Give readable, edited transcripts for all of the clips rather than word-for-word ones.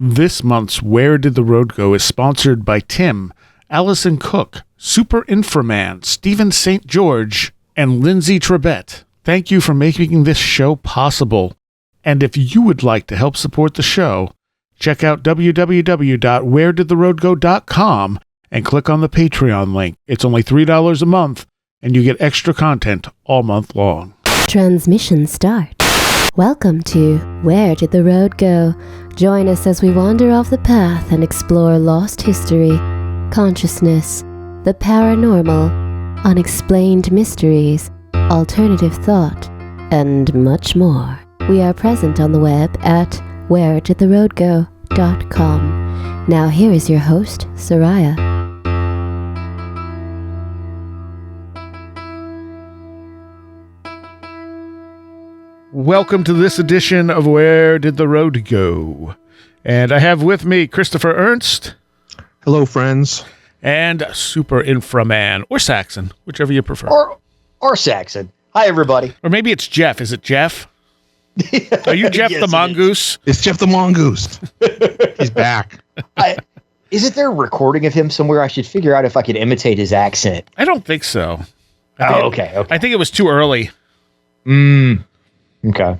This month's Where Did the Road Go is sponsored by Tim, Allison Cook, Super Inframan, Stephen St. George, and Lindsay Trebet. Thank you for making this show possible. And if you would like to help support the show, check out www.wheredidtheroadgo.com and click on the Patreon link. It's only $3 a month, and you get extra content all month long. Transmission start. Welcome to Where Did the Road Go? Join us as we wander off the path and explore lost history, consciousness, the paranormal, unexplained mysteries, alternative thought, and much more. We are present on the web at wheredidtheroadgo.com. Now here is your host, Seriah. Welcome to this edition of Where Did the Road Go? And I have with me Christopher Ernst. Hello, friends. And Super Inframan, or Saxon, whichever you prefer. Or Saxon. Hi, everybody. Or maybe it's Jeff. Is it Jeff? Are you Gef Yes, the Mongoose? It's Gef the Mongoose. He's back. Isn't there a recording of him somewhere? I should figure out if I could imitate his accent. I don't think so. Okay. I think it was too early. Okay.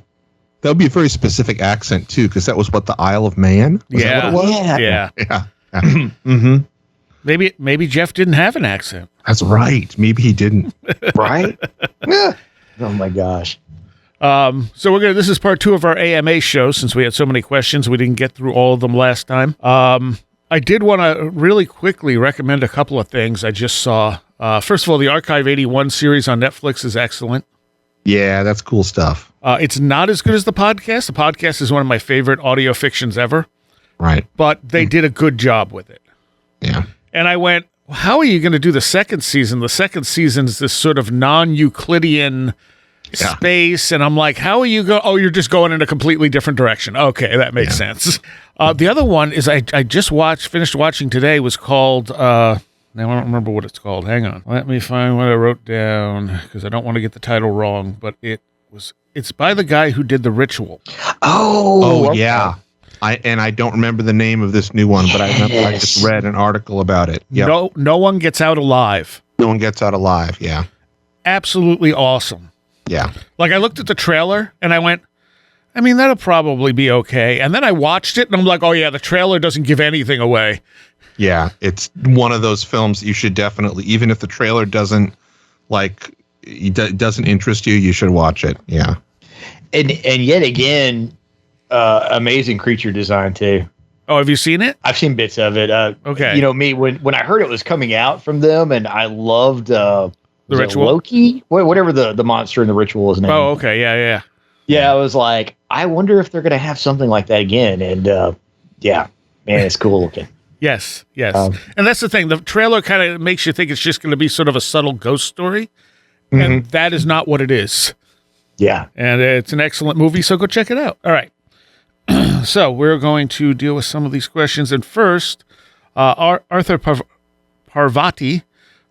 That would be a very specific accent, too, because that was what, the Isle of Man? Was that what it was? Yeah. Mm-hmm. Maybe Jeff didn't have an accent. That's right. Maybe he didn't. Right? Oh, my gosh. So this is part 2 of our AMA show, since we had so many questions. We didn't get through all of them last time. I did want to really quickly recommend a couple of things I just saw. First of all, the Archive 81 series on Netflix is excellent. Yeah, that's cool stuff. It's not as good as the podcast. The podcast is one of my favorite audio fictions ever. Right. But they did a good job with it. Yeah. And I went, how are you going to do the second season? The second season is this sort of non-Euclidean space. And I'm like, how are you going? Oh, you're just going in a completely different direction. Okay, that makes sense. The other one is I just finished watching today, was called... now I don't remember what it's called. Hang on. Let me find what I wrote down, because I don't want to get the title wrong, but it's by the guy who did The Ritual. Oh, yeah. I don't remember the name of this new one, but I remember I just read an article about it. Yep. No one gets out alive. No one gets out alive, yeah. Absolutely awesome. Yeah. Like, I looked at the trailer and I went, I mean, that'll probably be okay. And then I watched it and I'm like, oh yeah, the trailer doesn't give anything away. Yeah, it's one of those films you should definitely, even if the trailer doesn't interest you, you should watch it. Yeah. And yet again, amazing creature design too. Oh, have you seen it? I've seen bits of it. Okay. You know me, when I heard it was coming out from them, and I loved The Ritual? Loki? Whatever the monster in The Ritual is named. Oh, okay. Yeah. Yeah, I was like, I wonder if they're going to have something like that again. And yeah, man, it's cool looking. Yes. And that's the thing. The trailer kind of makes you think it's just going to be sort of a subtle ghost story. Mm-hmm. And that is not what it is. Yeah. And it's an excellent movie, so go check it out. All right. So we're going to deal with some of these questions. And first, Arthur Parvati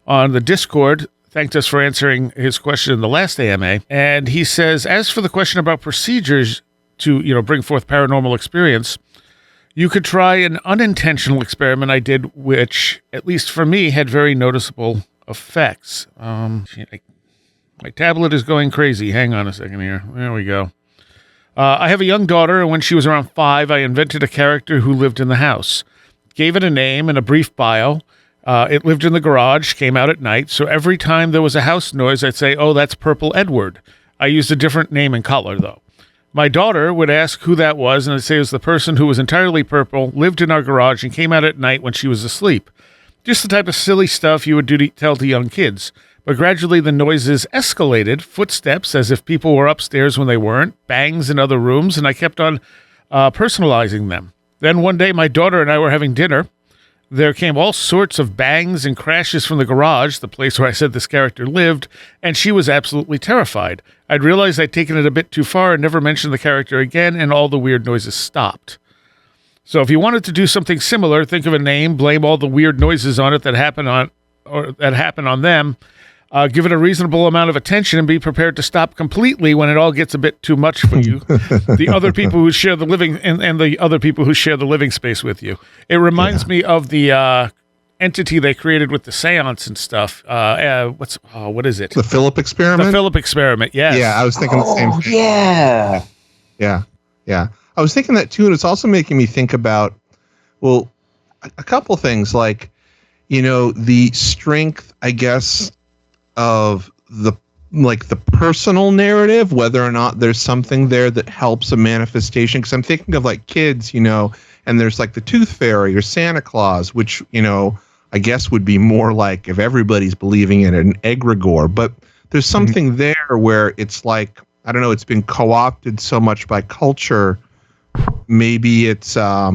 on the Discord thanked us for answering his question in the last AMA. And he says, as for the question about procedures to, bring forth paranormal experience, you could try an unintentional experiment I did, which, at least for me, had very noticeable effects. My tablet is going crazy. Hang on a second here. There we go. I have a young daughter, and when she was around 5, I invented a character who lived in the house. Gave it a name and a brief bio. It lived in the garage, came out at night, so every time there was a house noise, I'd say, oh, that's Purple Edward. I used a different name and color, though. My daughter would ask who that was, and I'd say it was the person who was entirely purple, lived in our garage, and came out at night when she was asleep. Just the type of silly stuff you would tell to young kids. But gradually the noises escalated, footsteps as if people were upstairs when they weren't, bangs in other rooms, and I kept on personalizing them. Then one day my daughter and I were having dinner. There came all sorts of bangs and crashes from the garage, the place where I said this character lived, and she was absolutely terrified. I'd realized I'd taken it a bit too far and never mentioned the character again, and all the weird noises stopped. So if you wanted to do something similar, think of a name, blame all the weird noises on it that happen on them. Give it a reasonable amount of attention and be prepared to stop completely when it all gets a bit too much for you. The other people who share the living and the other people who share the living space with you. It reminds me of the entity they created with the seance and stuff. What is it? The Philip experiment? The Philip experiment, yes. Yeah, I was thinking the same thing. Yeah. Yeah. I was thinking that too, and it's also making me think about, well, a couple things, like, the strength, I guess, of the personal narrative, whether or not there's something there that helps a manifestation. Because I'm thinking of like kids, and there's like the Tooth Fairy or Santa Claus, which, I guess would be more like if everybody's believing in an egregore. But there's something there where it's like, I don't know, it's been co-opted so much by culture. Maybe it's, I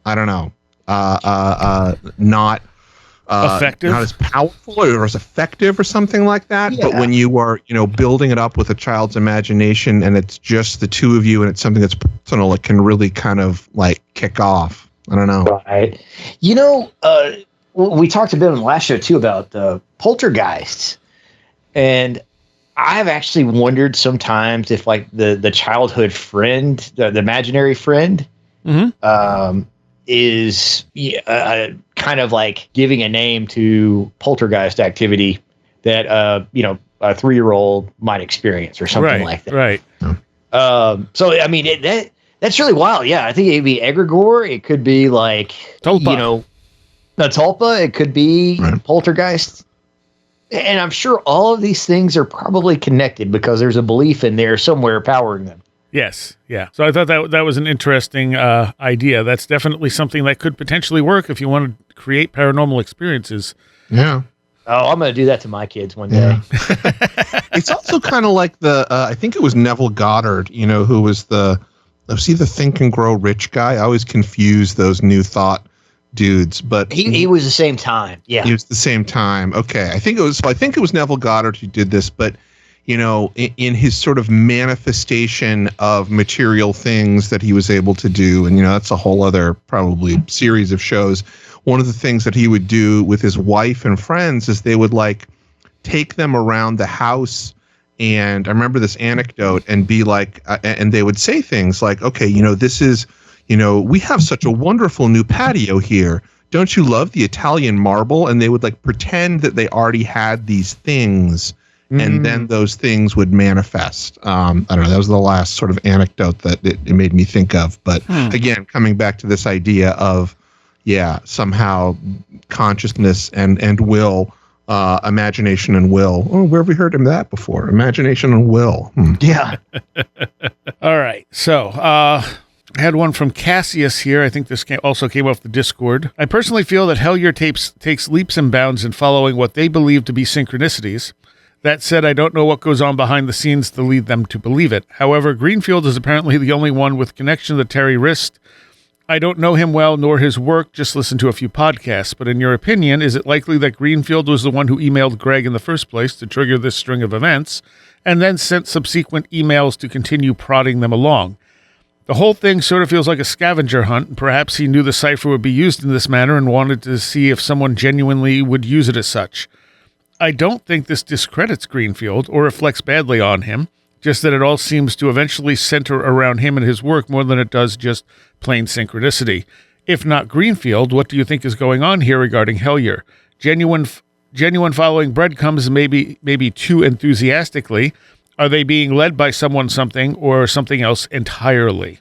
don't know, not effective, not as powerful or as effective or something like that. Yeah. But when you are, building it up with a child's imagination and it's just the two of you and it's something that's personal, it can really kind of like kick off. I don't know. Right. We talked a bit on the last show too about poltergeists, and I've actually wondered sometimes if like the childhood friend, the imaginary friend, is kind of like giving a name to poltergeist activity that a 3-year-old might experience or something like that. Right. So I mean that's really wild. Yeah, I think it'd be egregore. It could be like tulpa. A tulpa. It could be poltergeist. And I'm sure all of these things are probably connected because there's a belief in there somewhere powering them. Yes, yeah. So I thought that was an interesting idea. That's definitely something that could potentially work if you want to create paranormal experiences. Yeah. Oh, I'm going to do that to my kids one day. It's also kind of like I think it was Neville Goddard, who was the Think and Grow Rich guy. I always confuse those New Thought dudes, but he was the same time. Yeah. He was the same time. Okay. I think it was Neville Goddard who did this, but in his sort of manifestation of material things that he was able to do, and that's a whole other probably series of shows. One of the things that he would do with his wife and friends is they would like take them around the house, and I remember this anecdote, and be like, and they would say things like, okay, this is, we have such a wonderful new patio here. Don't you love the Italian marble? And they would like pretend that they already had these things. And then those things would manifest. I don't know. That was the last sort of anecdote that it made me think of. But again, coming back to this idea of, somehow consciousness and will, imagination and will. Oh, where have we heard him that before? Imagination and will. Yeah. All right. So I had one from Cassius here. I think this also came off the Discord. I personally feel that Hellier takes leaps and bounds in following what they believe to be synchronicities. That said, I don't know what goes on behind the scenes to lead them to believe it. However, Greenfield is apparently the only one with connection to Terry Wrist. I don't know him well, nor his work, just listened to a few podcasts. But in your opinion, is it likely that Greenfield was the one who emailed Greg in the first place to trigger this string of events, and then sent subsequent emails to continue prodding them along? The whole thing sort of feels like a scavenger hunt, and perhaps he knew the cipher would be used in this manner and wanted to see if someone genuinely would use it as such. I don't think this discredits Greenfield or reflects badly on him, just that it all seems to eventually center around him and his work more than it does just plain synchronicity. If not Greenfield, what do you think is going on here regarding Hellier? Genuine following breadcrumbs maybe too enthusiastically. Are they being led by something, or something else entirely?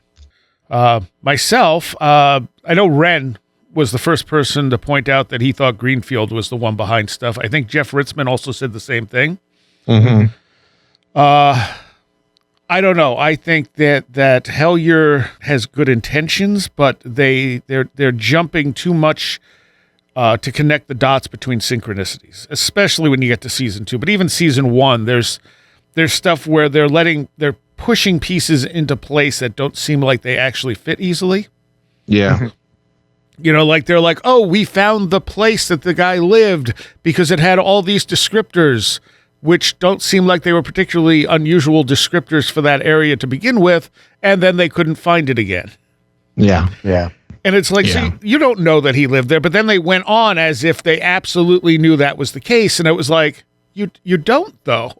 Myself, I know Ren was the first person to point out that he thought Greenfield was the one behind stuff. I think Jeff Ritzman also said the same thing. Mm-hmm. I don't know. I think that Hellier has good intentions, but they're jumping too much to connect the dots between synchronicities, especially when you get to season 2. But even season 1, there's stuff where they're pushing pieces into place that don't seem like they actually fit easily. Yeah. Like they're like, oh, we found the place that the guy lived because it had all these descriptors, which don't seem like they were particularly unusual descriptors for that area to begin with, and then they couldn't find it again. Yeah. Yeah. And it's like, so you don't know that he lived there, but then they went on as if they absolutely knew that was the case, and it was like, You don't, though.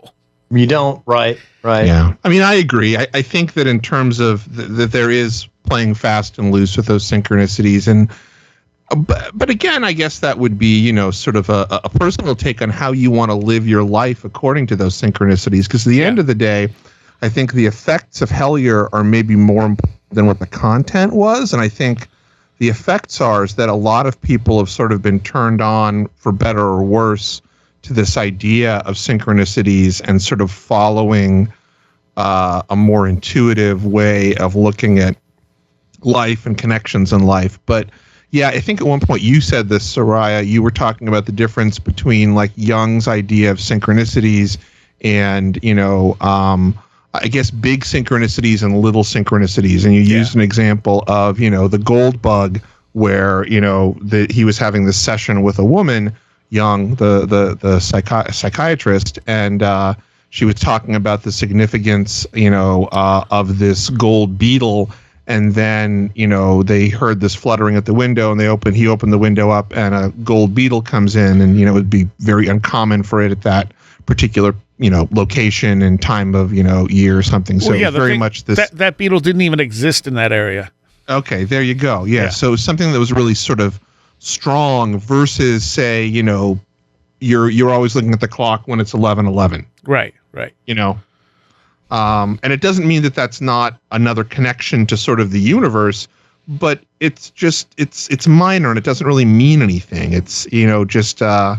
You don't, right? Yeah. I mean, I agree. I think that in terms of that there is playing fast and loose with those synchronicities. And but again, I guess that would be, sort of a personal take on how you want to live your life according to those synchronicities. Because at the end of the day, I think the effects of Hellier are maybe more important than what the content was. And I think the effects is that a lot of people have sort of been turned on, for better or worse, to this idea of synchronicities and sort of following a more intuitive way of looking at life and connections in life. But yeah, I think at one point you said this, Seriah, you were talking about the difference between like Jung's idea of synchronicities and, I guess big synchronicities and little synchronicities. And you used an example of, the gold bug where, he was having this session with a woman, Jung, the psychiatrist, and she was talking about the significance, of this gold beetle. And then, they heard this fluttering at the window, and he opened the window up, and a gold beetle comes in, and, it would be very uncommon for it at that particular, location and time of, year or something. So very much this. That beetle didn't even exist in that area. Okay, there you go. Yeah. So something that was really sort of strong versus, say, you're always looking at the clock when it's 11:11. Right. And it doesn't mean that that's not another connection to sort of the universe, but it's just it's minor and it doesn't really mean anything. It's just you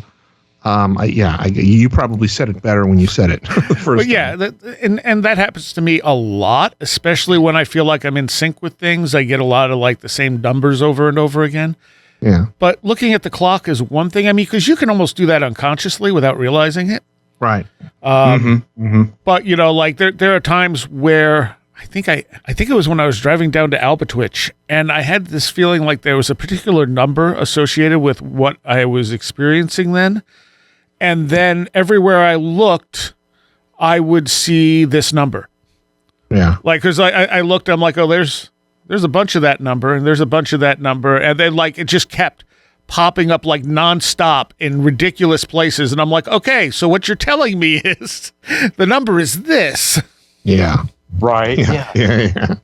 probably said it better when you said it the first time. And that happens to me a lot, especially when I feel like I'm in sync with things. I get a lot of like the same numbers over and over again. Yeah. But looking at the clock is one thing. I mean, because you can almost do that unconsciously without realizing it. Right. But like there are times where I think it was when I was driving down to Albatwitch, and I had this feeling like there was a particular number associated with what I was experiencing then. And then everywhere I looked, I would see this number. Yeah. Like, because I looked, I'm like, oh, there's a bunch of that number, and there's a bunch of that number. And then, like, it just kept popping up, like, nonstop in ridiculous places. And I'm like, okay, so what you're telling me is the number is this. Yeah. Right. Yeah.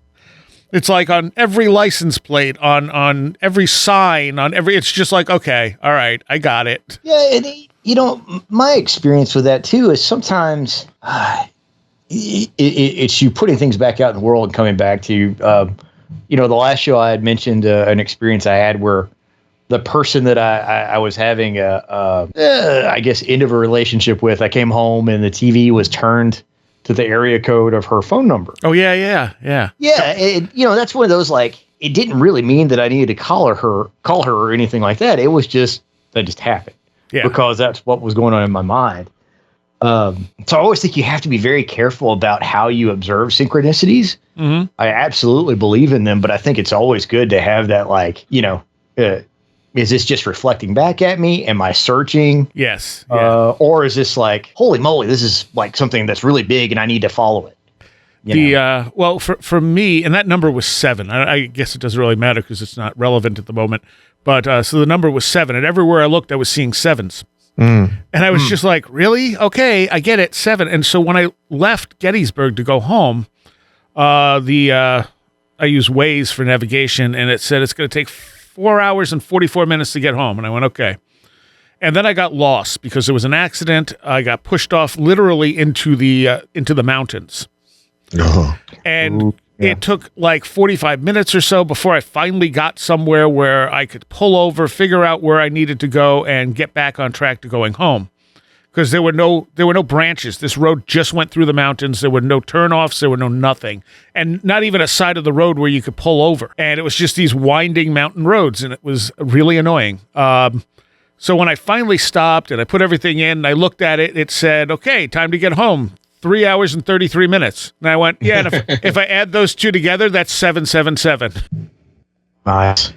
It's like on every license plate, on every sign, it's just like, okay, all right, I got it. Yeah, and my experience with that too is sometimes it's you putting things back out in the world and coming back to, the last show I had mentioned an experience I had where the person that I was having I guess end of a relationship with, I came home and the TV was turned to the area code of her phone number. Oh, yeah. Yeah, that's one of those, like, it didn't really mean that I needed to call her or anything like that. It was just, that just happened. Yeah. Because that's what was going on in my mind. So I always think you have to be very careful about how you observe synchronicities. Mm-hmm. I absolutely believe in them, but I think it's always good to have that, like, is this just reflecting back at me? Am I searching? Yes. Or is this like, holy moly, this is like something that's really big and I need to follow it? Well, for me, and that number was 7. I guess it doesn't really matter because it's not relevant at the moment. But so the number was 7, and everywhere I looked, I was seeing 7s. And I was just like, really? Okay, I get it, 7. And so when I left Gettysburg to go home, I used Waze for navigation, and it said it's going to take 4 hours and 44 minutes to get home. And I went, okay. And then I got lost because there was an accident. I got pushed off literally into the mountains. Oh. And it took like 45 minutes or so before I finally got somewhere where I could pull over, figure out where I needed to go, and get back on track to going home. Because there were no branches. This road just went through the mountains. There were no turnoffs. There were no nothing. And not even a side of the road where you could pull over. And it was just these winding mountain roads, and it was really annoying. So when I finally stopped and I put everything in, and I looked at it, it said, okay, time to get home. 3 hours and 33 minutes. And I went, yeah, and if I add those two together, that's 777. Nice.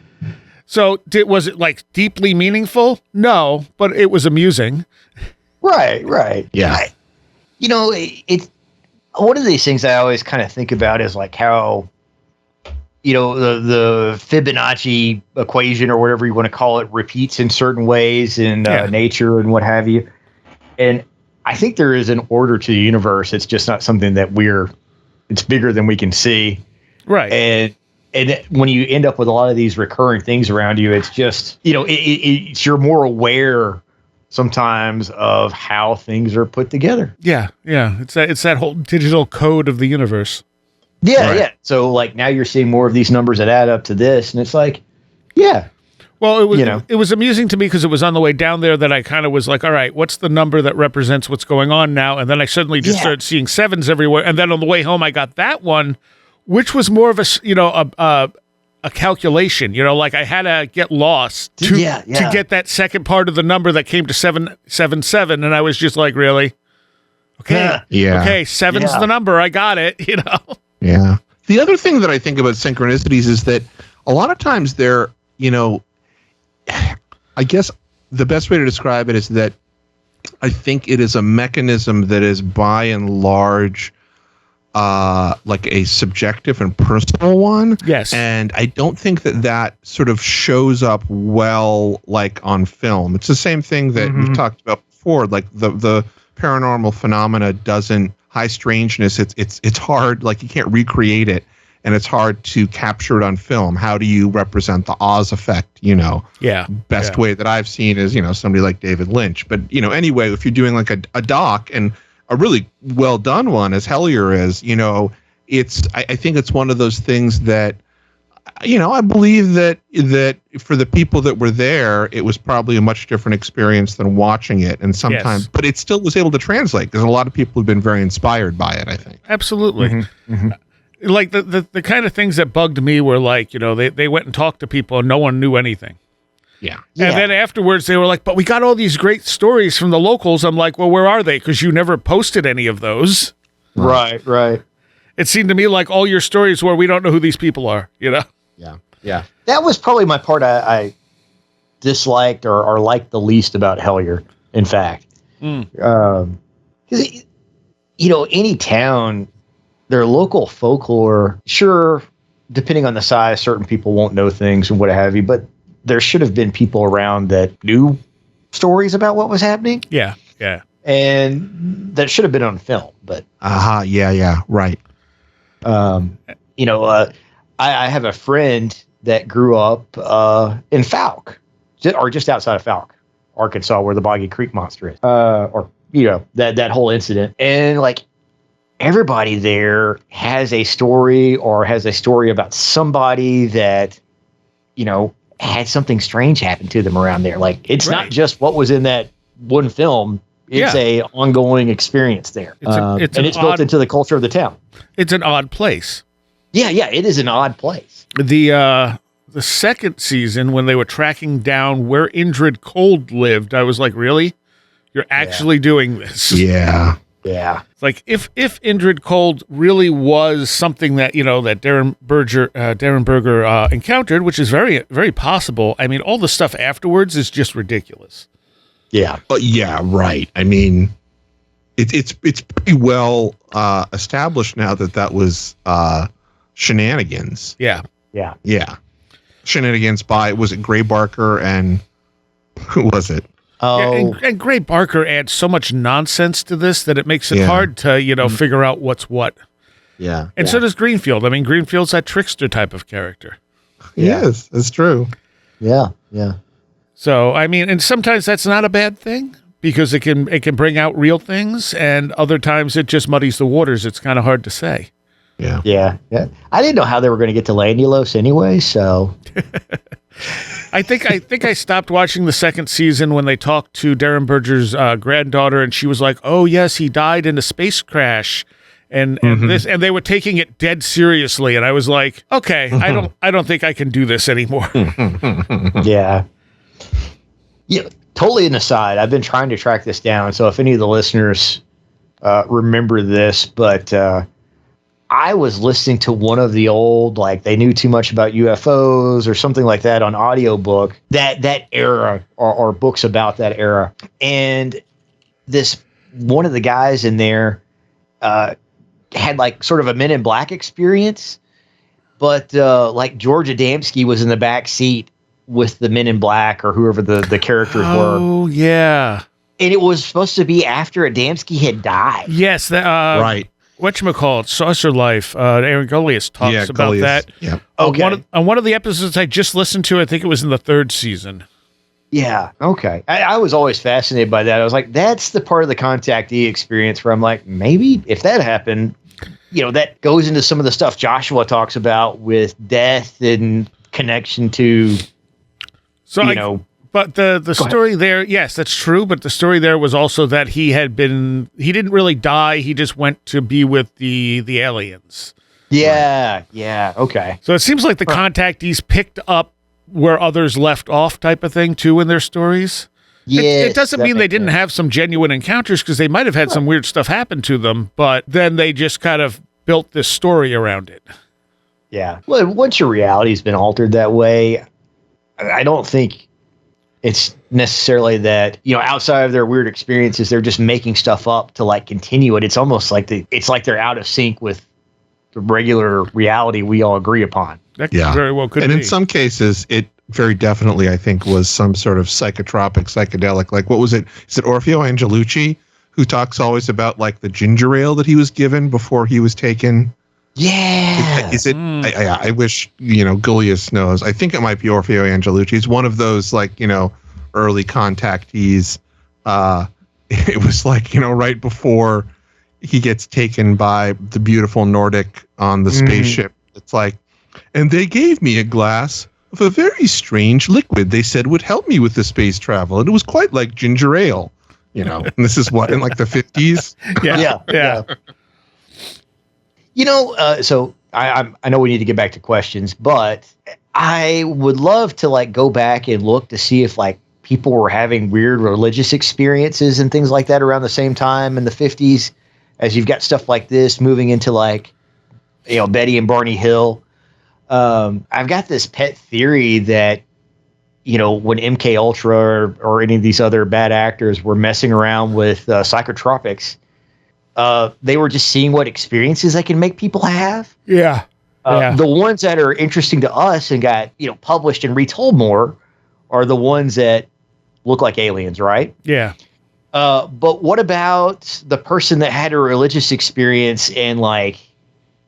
So was it like deeply meaningful? No, but it was amusing. Right. Yeah. It's one of these things I always kind of think about is like how, the Fibonacci equation or whatever you want to call it repeats in certain ways in nature and what have you. And I think there is an order to the universe. It's just not something that it's bigger than we can see. Right. And when you end up with a lot of these recurring things around you, it's just, you're more aware sometimes of how things are put together. Yeah. Yeah. It's that whole digital code of the universe. Yeah. Right. Yeah. So like now you're seeing more of these numbers that add up to this. And it's like, yeah. Well, it was amusing to me because it was on the way down there that I kind of was like, all right, what's the number that represents what's going on now? And then I suddenly just started seeing sevens everywhere. And then on the way home, I got that one, which was more of a calculation, like I had to get lost to get that second part of the number that came to 777. And I was just like, really? Okay. Yeah. Okay. Seven's the number. I got it, Yeah. The other thing that I think about synchronicities is that a lot of times they're, I guess the best way to describe it is that I think it is a mechanism that is by and large like a subjective and personal one. Yes. And I don't think that sort of shows up well like on film. It's the same thing that we've talked about before. Like the paranormal phenomena high strangeness, it's hard, like you can't recreate it. And it's hard to capture it on film. How do you represent the Oz effect? Best way that I've seen is, somebody like David Lynch. But, anyway, if you're doing like a doc and a really well done one as Hellier is, I think it's one of those things that, I believe that for the people that were there, it was probably a much different experience than watching it. And sometimes, but it still was able to translate because a lot of people have been very inspired by it, I think. Absolutely. Like the kind of things that bugged me were like, they went and talked to people and no one knew anything. Yeah. And then afterwards they were like, but we got all these great stories from the locals. I'm like, well, where are they? Because you never posted any of those. Right. It seemed to me like all your stories were, we don't know who these people are, Yeah. That was probably my part I disliked or liked the least about Hellier, in fact. Because, any town, their local folklore, sure, depending on the size, certain people won't know things and what have you, but there should have been people around that knew stories about what was happening. Yeah. And that should have been on film, but. Yeah, right. I have a friend that grew up in Falk, or just outside of Falk, Arkansas, where the Boggy Creek monster is, that whole incident. And like, everybody there has a story about somebody that, had something strange happen to them around there. Like, it's not just what was in that one film. It's a ongoing experience there. It's built into the culture of the town. It's an odd place. Yeah, it is an odd place. The second season, when they were tracking down where Indrid Cold lived, I was like, really? You're actually doing this? Yeah. Yeah. Like if Indrid Cold really was something that, that Derenberger encountered, which is very, very possible. I mean, all the stuff afterwards is just ridiculous. Yeah. But yeah, right. I mean, it's pretty well established now that was shenanigans. Yeah. Shenanigans by, was it Gray Barker and who was it? Oh, and Gray Barker adds so much nonsense to this that it makes it hard to, figure out what's what. Yeah. And so does Greenfield. I mean, Greenfield's that trickster type of character. Yes, that's true. Yeah. So, I mean, and sometimes that's not a bad thing because it can bring out real things, and other times it just muddies the waters. It's kind of hard to say. Yeah. I didn't know how they were going to get to Landulos anyway, so... I think I stopped watching the second season when they talked to Derenberger's granddaughter, and she was like, "Oh yes, he died in a space crash," and they were taking it dead seriously, and I was like, "Okay, I don't think I can do this anymore." Yeah. Totally an aside. I've been trying to track this down, so if any of the listeners remember this, but I was listening to one of the old, like They Knew Too Much About UFOs or something like that on audiobook, that era or books about that era. And one of the guys in there had like sort of a Men in Black experience, but like George Adamski was in the back seat with the Men in Black or whoever the characters were. Oh, yeah. And it was supposed to be after Adamski had died. Yes, right. Whatchamacallit, Saucer Life, Aaron Goliath talks about Goliath. that. Yeah. Okay. On one of the episodes I just listened to, I think it was in the 3rd season. Yeah. Okay. I was always fascinated by that. I was like, that's the part of the contactee experience where I'm like, maybe if that happened, that goes into some of the stuff Joshua talks about with death and connection to, But the story there, yes, that's true. But the story there was also that he didn't really die. He just went to be with the aliens. Yeah. Right. Yeah. Okay. So it seems like the contactees picked up where others left off type of thing too in their stories. Yeah. It doesn't mean they didn't have some genuine encounters, because they might have had some weird stuff happen to them, but then they just kind of built this story around it. Yeah. Well, once your reality's been altered that way, I don't think it's necessarily that, outside of their weird experiences, they're just making stuff up to like continue it. It's almost like they're out of sync with the regular reality we all agree upon. That very well could be. And in some cases, it very definitely, I think, was some sort of psychotropic, psychedelic. Like, what was it? Is it Orfeo Angelucci, who talks always about like the ginger ale that he was given before he was taken? Yeah. Is it? I wish, Goliath knows. I think it might be Orfeo Angelucci. He's one of those like, early contactees. It was like, right before he gets taken by the beautiful Nordic on the spaceship. It's like, and they gave me a glass of a very strange liquid they said would help me with the space travel. And it was quite like ginger ale, and this is what, in like the 50s? Yeah. So I know we need to get back to questions, but I would love to like go back and look to see if like people were having weird religious experiences and things like that around the same time in the 50s, as you've got stuff like this moving into like, Betty and Barney Hill. I've got this pet theory that, when MK Ultra or any of these other bad actors were messing around with psychotropics, they were just seeing what experiences they can make people have. Yeah. The ones that are interesting to us and got, published and retold more are the ones that look like aliens, right? Yeah. But what about the person that had a religious experience and like,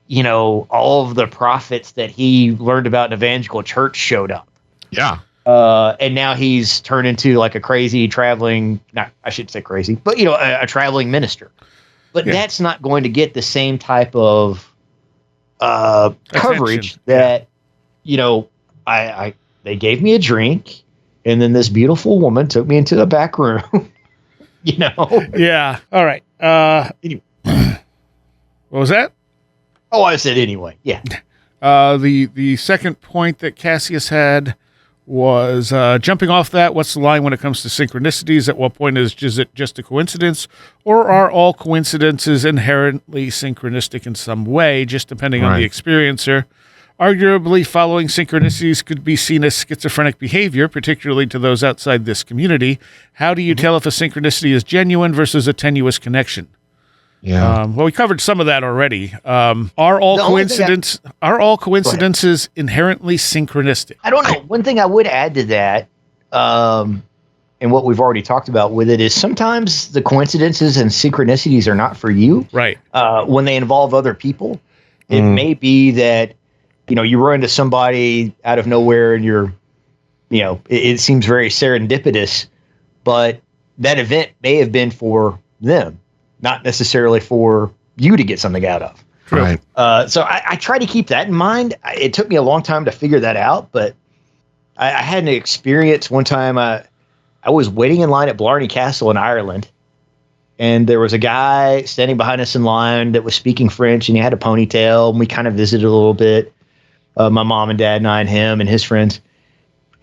all of the prophets that he learned about in evangelical church showed up? Yeah. And now he's turned into like a crazy traveling, I shouldn't say crazy, but a traveling minister. But that's not going to get the same type of coverage that, they gave me a drink and then this beautiful woman took me into the back room, Yeah. All right. Anyway. What was that? Oh, I said anyway. Yeah. The second point that Cassius had was jumping off that. What's the line when it comes to synchronicities? At what point is it just a coincidence, or are all coincidences inherently synchronistic in some way, just depending on the experiencer? Arguably, following synchronicities could be seen as schizophrenic behavior, particularly to those outside this community. How do you tell if a synchronicity is genuine versus a tenuous connection? Yeah. Well, we covered some of that already. Are all coincidences inherently synchronistic? I don't know. One thing I would add to that, and what we've already talked about with it, is sometimes the coincidences and synchronicities are not for you. Right. When they involve other people, it may be that, you run into somebody out of nowhere and you're, it seems very serendipitous, but that event may have been for them, not necessarily for you to get something out of. Right. So I try to keep that in mind. It took me a long time to figure that out, but I had an experience one time. I was waiting in line at Blarney Castle in Ireland, and there was a guy standing behind us in line that was speaking French, and he had a ponytail, and we kind of visited a little bit. My mom and dad and I and him and his friends.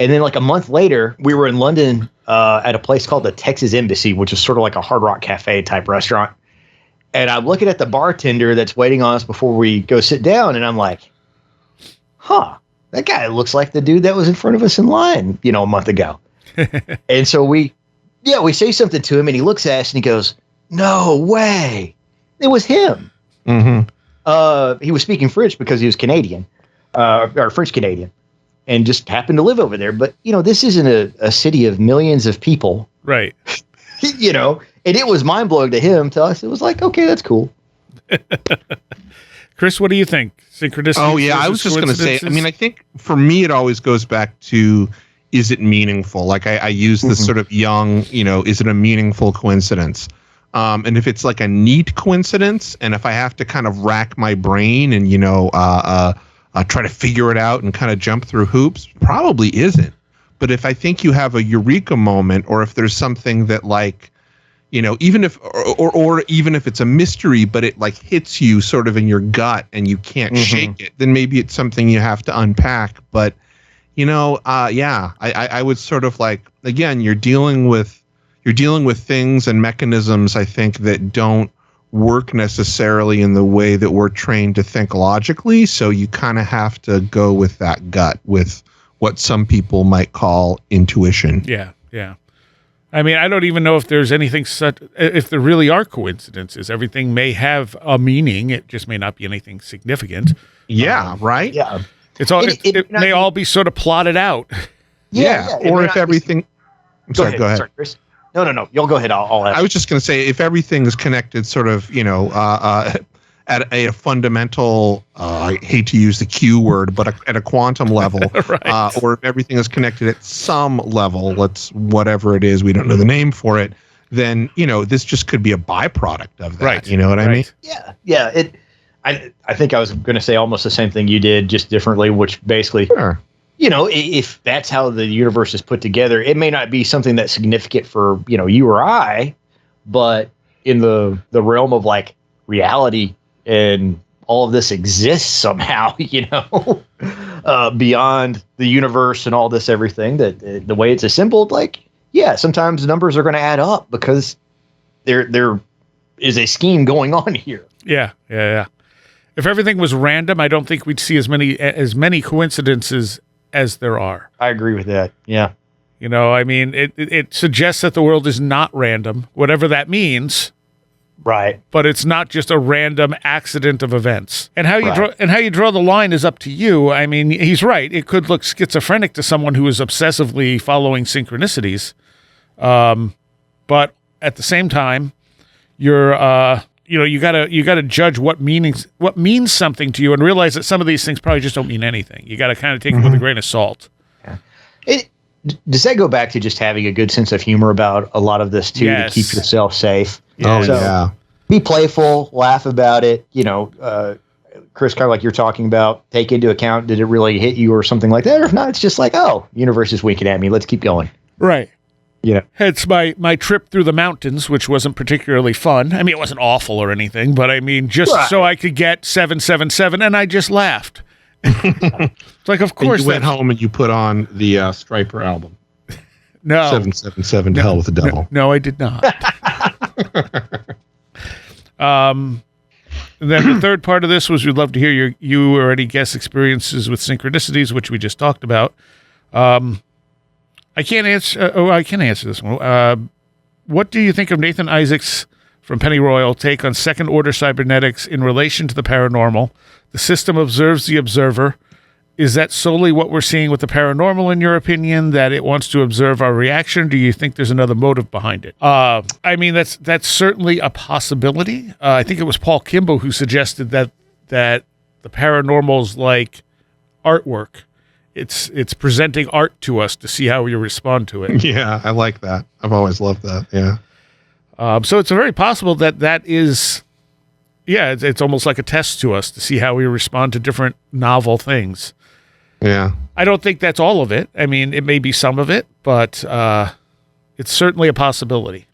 And then like a month later, we were in London at a place called the Texas Embassy, which is sort of like a Hard Rock Cafe type restaurant. And I'm looking at the bartender that's waiting on us before we go sit down. And I'm like, that guy looks like the dude that was in front of us in line, a month ago. And so we say something to him and he looks at us and he goes, "No way. It was him." Mm-hmm. He was speaking French because he was Canadian, or French Canadian, and just happened to live over there. But, this isn't a city of millions of people. Right. and it was mind blowing to him. To us, it was like, okay, that's cool. Chris, what do you think? Synchronicities? Oh, yeah, I was just going to say, I mean, I think for me, it always goes back to, is it meaningful? Like I use this sort of young, is it a meaningful coincidence? And if it's like a neat coincidence, and if I have to kind of rack my brain and, try to figure it out and kind of jump through hoops, probably isn't. But if I think you have a eureka moment, or if there's something that like, even if, or even if it's a mystery, but it like hits you sort of in your gut and you can't shake it, then maybe it's something you have to unpack. But, I would sort of like, again, you're dealing with things and mechanisms, I think, that don't work necessarily in the way that we're trained to think logically. So you kind of have to go with that gut, with what some people might call intuition. Yeah, yeah. I mean, I don't even know if there's anything if there really are coincidences. Everything may have a meaning. It just may not be anything significant. Yeah, right? Yeah. It may all be sort of plotted out. Yeah. Or if everything... Go ahead, Chris. No. You'll go ahead. I'll ask. I was just going to say, if everything is connected sort of, at a fundamental, I hate to use the Q word, but at a quantum level, right. Or if everything is connected at some level, whatever it is, we don't know the name for it, then, this just could be a byproduct of that. Right. You know what I mean? Yeah. Yeah. I think I was going to say almost the same thing you did, just differently, which basically, sure. If that's how the universe is put together, it may not be something that's significant for, you or I, but in the realm of like reality, and all of this exists somehow, beyond the universe and all this everything, that the way it's assembled, like, yeah, sometimes numbers are going to add up because there is a scheme going on here. Yeah. If everything was random, I don't think we'd see as many coincidences as there are. I agree with that. Yeah. I mean, it suggests that the world is not random, whatever that means. Right. But it's not just a random accident of events. And how you draw the line is up to you. I mean, he's right. It could look schizophrenic to someone who is obsessively following synchronicities. But at the same time, you're you gotta judge what means something to you, and realize that some of these things probably just don't mean anything. You got to kind of take it with a grain of salt. Yeah. Does that go back to just having a good sense of humor about a lot of this too, to keep yourself safe? Yes. Yeah. Be playful, laugh about it. Chris, kind of like you're talking about, take into account, did it really hit you or something like that? Or if not, it's just like, oh, universe is winking at me. Let's keep going. Right. Yeah. Hence my trip through the mountains, which wasn't particularly fun. I mean, it wasn't awful or anything, but I mean, just so I could get 777, and I just laughed. It's like, of course. And you went home and you put on the Strieber album. No. 777 to Hell with the Devil. No, I did not. And then the third part of this was, we'd love to hear you or any guest experiences with synchronicities, which we just talked about. I can answer this one. What do you think of Nathan Isaac's from Pennyroyal take on second order cybernetics in relation to the paranormal? The system observes the observer. Is that solely what we're seeing with the paranormal, in your opinion, that it wants to observe our reaction? Do you think there's another motive behind it? I mean, that's certainly a possibility. I think it was Paul Kimball who suggested that the paranormal's like artwork. It's presenting art to us to see how we respond to it. Yeah, I like that. I've always loved that. Yeah. So it's very possible that is... Yeah, it's almost like a test to us to see how we respond to different novel things. Yeah. I don't think that's all of it. I mean, it may be some of it, but it's certainly a possibility.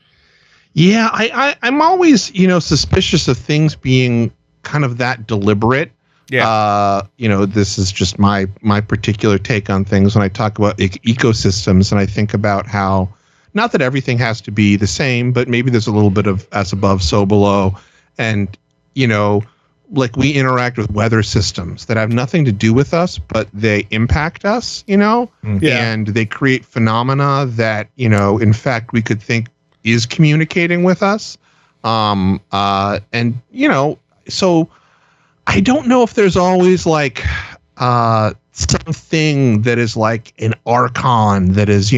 Yeah, I'm always, suspicious of things being kind of that deliberate. Yeah. This is just my particular take on things when I talk about ecosystems, and I think about how, not that everything has to be the same, but maybe there's a little bit of as above, so below. And like we interact with weather systems that have nothing to do with us, but they impact us, and they create phenomena that, in fact, we could think is communicating with us. So I don't know if there's always like something that is like an archon that is,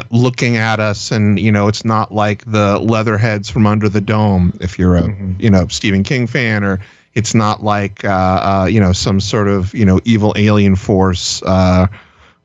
looking at us, and it's not like the Leatherheads from Under the Dome, if you're a Stephen King fan, or it's not like some sort of evil alien force, the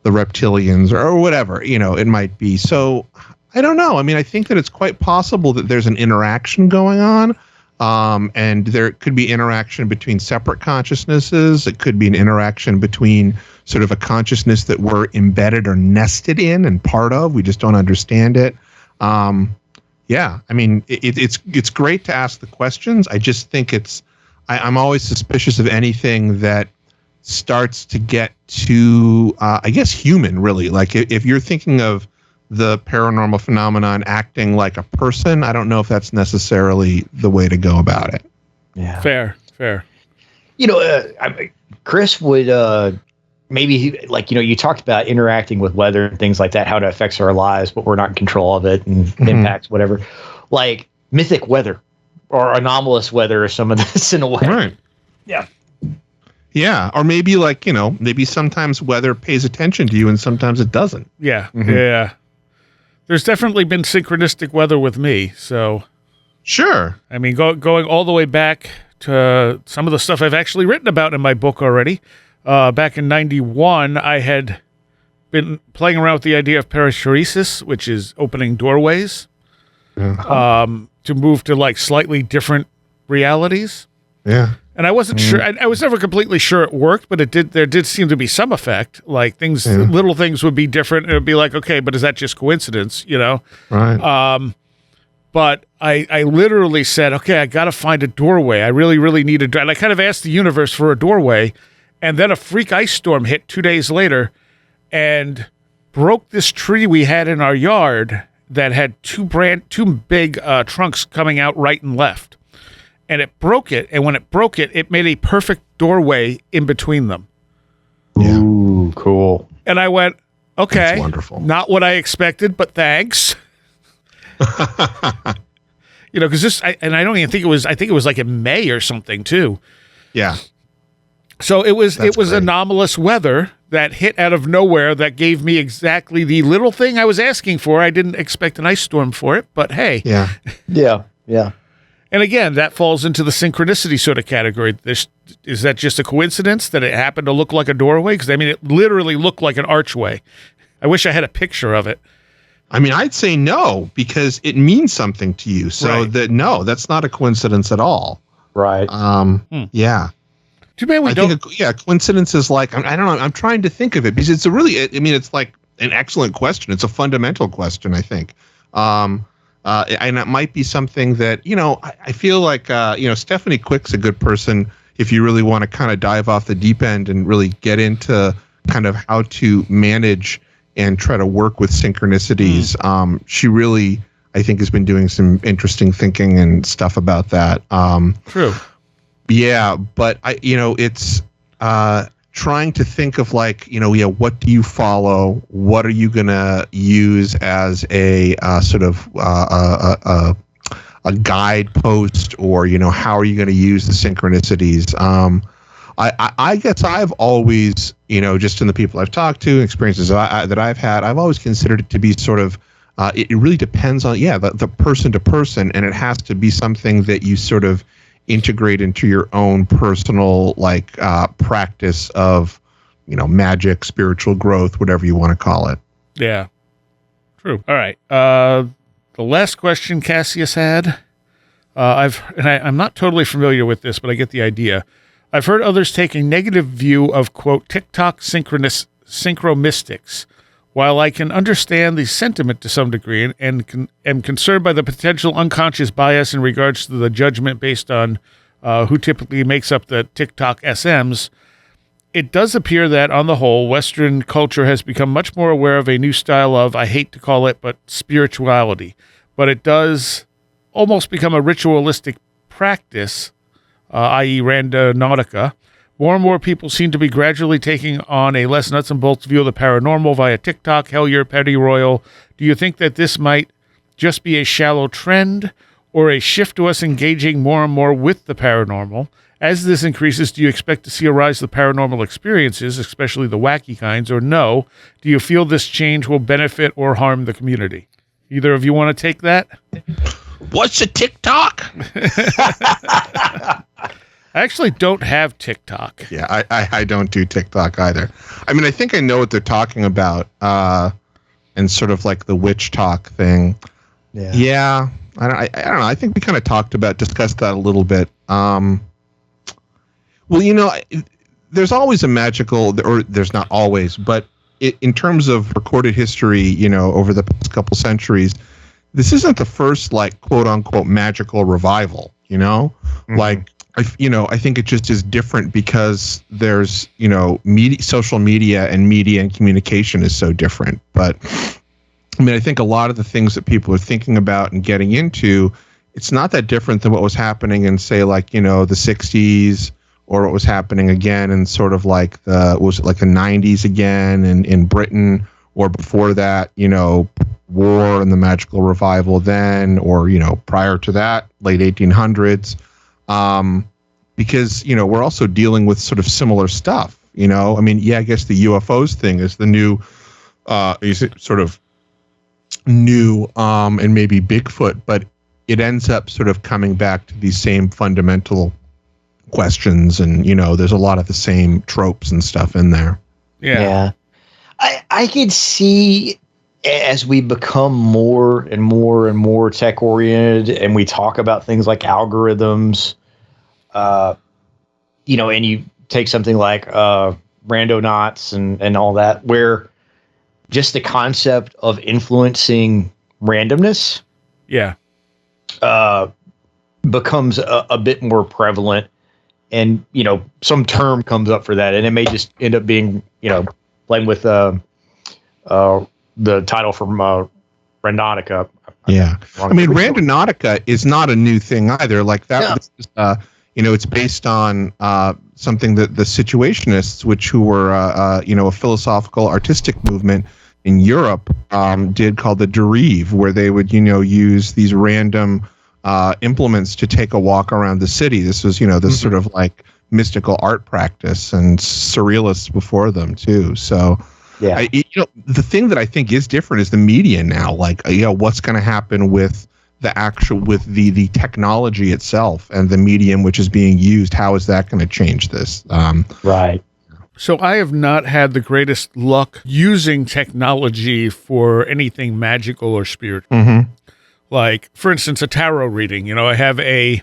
reptilians or whatever it might be. So I don't know. I mean, I think that it's quite possible that there's an interaction going on, and there could be interaction between separate consciousnesses. It could be an interaction between sort of a consciousness that we're embedded or nested in and part of. We just don't understand it. Yeah, I mean, it's great to ask the questions. I just think I'm always suspicious of anything that starts to get too, I guess, human, really. Like if you're thinking of the paranormal phenomenon acting like a person, I don't know if that's necessarily the way to go about it. Yeah. Fair. Chris would maybe, like, you talked about interacting with weather and things like that, how it affects our lives, but we're not in control of it and impacts whatever. Like mythic weather or anomalous weather or some of this in a way. Right. Yeah. Yeah. Or maybe maybe sometimes weather pays attention to you and sometimes it doesn't. Yeah. Mm-hmm. Yeah. There's definitely been synchronistic weather with me. So. Sure. I mean, going all the way back to some of the stuff I've actually written about in my book already. Back in 91, I had been playing around with the idea of perichoresis, which is opening doorways to move to like slightly different realities. Yeah. And I wasn't sure. I was never completely sure it worked, but it did. There did seem to be some effect. Like little things would be different. And it would be like, okay, but is that just coincidence? Right. But I literally said, okay, I got to find a doorway. I really, really need a door. And I kind of asked the universe for a doorway. And then a freak ice storm hit 2 days later and broke this tree we had in our yard that had two big trunks coming out right and left. And it broke it. And when it broke it, it made a perfect doorway in between them. Yeah. Ooh, cool. And I went, okay, that's wonderful. Not what I expected, but thanks. Because I don't even think it was. I think it was like in May or something too. Yeah. So it was anomalous weather that hit out of nowhere that gave me exactly the little thing I was asking for. I didn't expect an ice storm for it, but hey. Yeah. Yeah. And again, that falls into the synchronicity sort of category. Is that just a coincidence that it happened to look like a doorway? Because, I mean, it literally looked like an archway. I wish I had a picture of it. I mean, I'd say no, because it means something to you. So right. That's not a coincidence at all. Right. Yeah. Too bad we don't. Coincidence is like, I don't know. I'm trying to think of it because it's it's like an excellent question. It's a fundamental question, I think. And it might be something that, I feel like, Stephanie Quick's a good person if you really want to kind of dive off the deep end and really get into kind of how to manage and try to work with synchronicities. She really, I think, has been doing some interesting thinking and stuff about that. True. Yeah, but it's trying to think of like, what do you follow? What are you gonna use as a sort of a guidepost, or how are you going to use the synchronicities? I guess I've always, just in the people I've talked to, experiences that I've had, I've always considered it to be sort of, it really depends on, the person to person, and it has to be something that you sort of integrate into your own personal, like, practice of, magic, spiritual growth, whatever you want to call it. Yeah. True. All right. The last question Cassius had, I'm not totally familiar with this, but I get the idea. I've heard others take a negative view of, quote, Tik-Tok Synchromystics. While I can understand the sentiment to some degree and am concerned by the potential unconscious bias in regards to the judgment based on who typically makes up the Tik-Tok SMs, it does appear that, on the whole, Western culture has become much more aware of a new style of, I hate to call it, but spirituality. But it does almost become a ritualistic practice, i.e. randonautica. More and more people seem to be gradually taking on a less nuts and bolts view of the paranormal via Tik-Tok, Hellier, Petty Royal. Do you think that this might just be a shallow trend or a shift to us engaging more and more with the paranormal? As this increases, do you expect to see a rise of paranormal experiences, especially the wacky kinds, or no? Do you feel this change will benefit or harm the community? Either of you want to take that? What's a TikTok? I actually don't have TikTok. Yeah, I don't do TikTok either. I mean, I think I know what they're talking about, and sort of like the witch talk thing. Yeah. I don't know. I think we kind of discussed that a little bit. Well, you know, there's always a magical, or there's not always, but in terms of recorded history, you know, over the past couple centuries, this isn't the first, like, quote unquote magical revival, you know? Mm-hmm. Like, I think it just is different because there's, you know, social media and communication is so different. But I mean, I think a lot of the things that people are thinking about and getting into, it's not that different than what was happening in, say, like, you know, the 60s, or what was happening again in sort of like the 90s again in Britain, or before that, you know, war and the magical revival then, or, you know, prior to that, late 1800s. Because, you know, we're also dealing with sort of similar stuff, you know? I mean, yeah, I guess the UFOs thing is the new, is it sort of new, and maybe Bigfoot, but it ends up sort of coming back to these same fundamental questions, and, you know, there's a lot of the same tropes and stuff in there. Yeah. I could see, as we become more and more and more tech oriented, and we talk about things like algorithms, you know, and you take something like randonauts and all that, where just the concept of influencing randomness becomes a bit more prevalent. And, you know, some term comes up for that, and it may just end up being, you know, playing with the title from Randonautica. Yeah. I mean, Randonautica is not a new thing either. Like that, you know, it's based on something that the Situationists, who were, you know, a philosophical artistic movement in Europe, did, called the Derive, where they would, you know, use these random implements to take a walk around the city. This was, you know, this sort of like mystical art practice, and surrealists before them too. So, yeah, you know, the thing that I think is different is the media now. Like, you know, what's going to happen with the technology itself and the medium which is being used? How is that going to change this? Right. So I have not had the greatest luck using technology for anything magical or spiritual. Mm-hmm. Like, for instance, a tarot reading. You know, I have a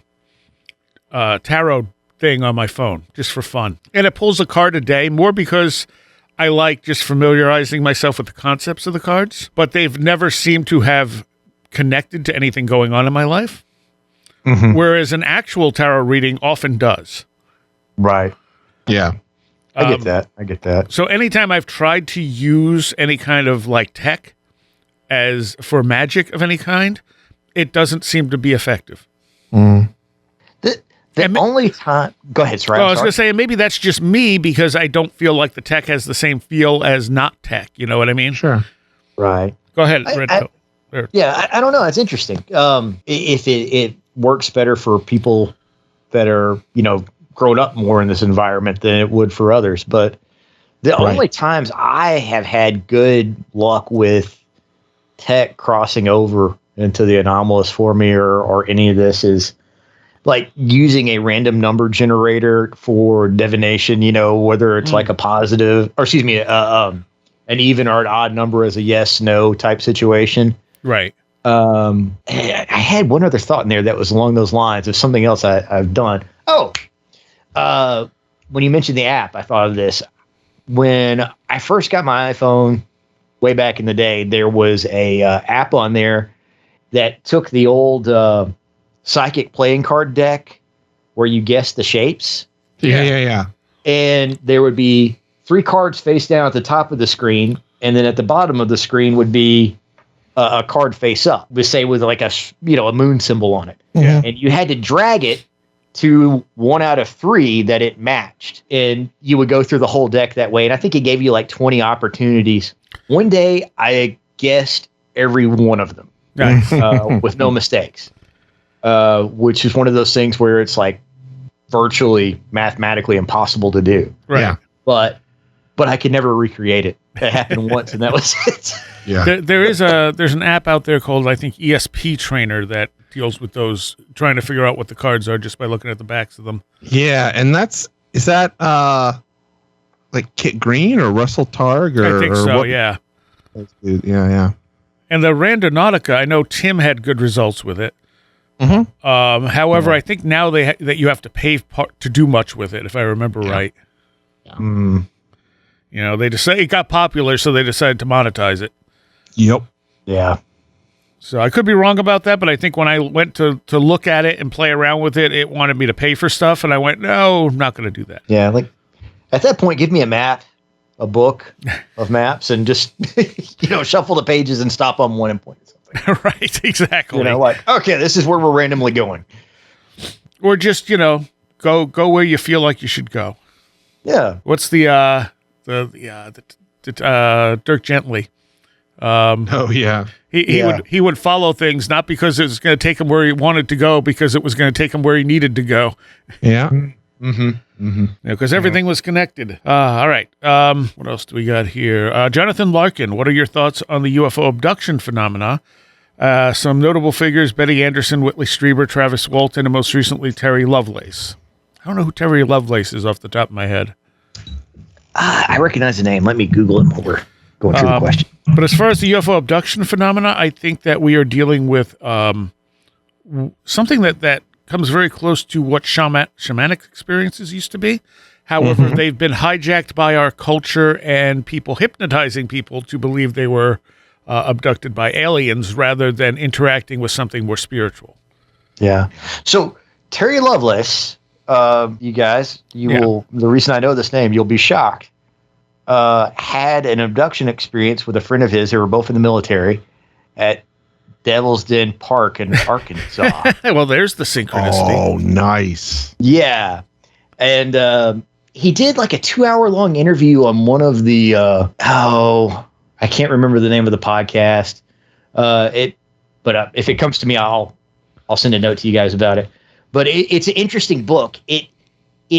tarot thing on my phone just for fun. And it pulls a card a day, more because I like just familiarizing myself with the concepts of the cards. But they've never seemed to have connected to anything going on in my life. Mm-hmm. Whereas an actual tarot reading often does. Right. Yeah. I get that. So anytime I've tried to use any kind of like tech as for magic of any kind, it doesn't seem to be effective. Mm. The only time... Go ahead, Seriah. I was going to say, maybe that's just me because I don't feel like the tech has the same feel as not tech. You know what I mean? Sure. Right. Go ahead, I don't know. It's interesting. If it works better for people that are, you know, grown up more in this environment than it would for others. But the only times I have had good luck with tech crossing over into the anomalous for me or any of this is like using a random number generator for divination, you know, whether it's like a positive, or excuse me, an even or an odd number as a yes, no type situation. Right. I had one other thought in there that was along those lines of something else I've done. When you mentioned the app, I thought of this. When I first got my iPhone way back in the day, there was a app on there that took the old psychic playing card deck where you guess the shapes. Yeah. And there would be 3 cards face down at the top of the screen, and then at the bottom of the screen would be a card face up, with like a moon symbol on it. Yeah. And you had to drag it to 1 out of 3 that it matched, and you would go through the whole deck that way. And I think it gave you like 20 opportunities. One day I guessed every one of them. Nice. With no mistakes, which is one of those things where it's like, virtually mathematically impossible to do. Right. Yeah. But I could never recreate it. It happened once, and that was it. Yeah. There's an app out there called, I think, ESP Trainer that deals with those, trying to figure out what the cards are just by looking at the backs of them. Yeah, and is that like Kit Green or Russell Targ? Or, I think or so, what? yeah. Yeah. And the Randonautica, I know Tim had good results with it. Mm-hmm. However, I think now that you have to pay to do much with it, if I remember right. Mm. You know, they decided it got popular, so they decided to monetize it. Yep. Yeah. So I could be wrong about that, but I think when I went to look at it and play around with it, it wanted me to pay for stuff, and I went, no, I'm not going to do that. Yeah, like at that point, give me a map, a book of maps, and just shuffle the pages and stop on one and point at something. Right, exactly. Like, okay, this is where we're randomly going. Or just, go where you feel like you should go. Yeah. What's the Dirk Gently? Oh yeah. He would follow things not because it was going to take him where he wanted to go, because it was going to take him where he needed to go. Yeah. Mm-hmm. Mm-hmm. Because everything was connected. All right. What else do we got here? Jonathan Larkin, what are your thoughts on the UFO abduction phenomena? Some notable figures: Betty Anderson, Whitley Strieber, Travis Walton, and most recently Terry Lovelace. I don't know who Terry Lovelace is off the top of my head. I recognize the name. Let me Google it while we're going through the question. But as far as the UFO abduction phenomena, I think that we are dealing with something that comes very close to what shamanic experiences used to be. However, they've been hijacked by our culture and people hypnotizing people to believe they were abducted by aliens rather than interacting with something more spiritual. Yeah. So Terry Lovelace, you guys, will, the reason I know this name, you'll be shocked, had an abduction experience with a friend of his. They were both in the military at Devil's Den Park in Arkansas. Well, there's the synchronicity. Oh, nice. Yeah. And he did like a 2-hour long interview on one of the, I can't remember the name of the podcast. But if it comes to me, I'll send a note to you guys about it. But it's an interesting book. It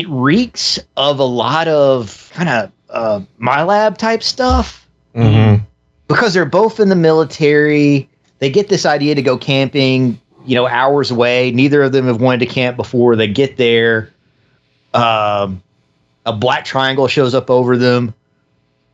reeks of a lot of kind of My Lab type stuff. Mm-hmm. Because they're both in the military. They get this idea to go camping, hours away. Neither of them have wanted to camp before. They get there. A black triangle shows up over them.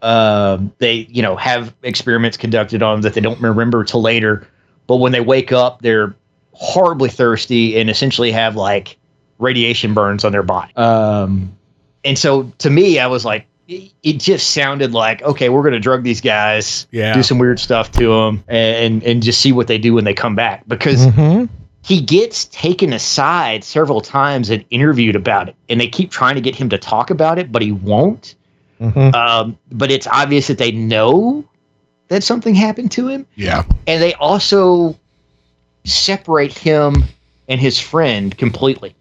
They, have experiments conducted on them that they don't remember till later. But when they wake up, they're horribly thirsty and essentially have like radiation burns on their body. And so to me, I was like, it just sounded like, okay, we're going to drug these guys, do some weird stuff to them and just see what they do when they come back. Because he gets taken aside several times and interviewed about it. And they keep trying to get him to talk about it, but he won't. But it's obvious that they know that something happened to him. Yeah. And they also separate him and his friend completely.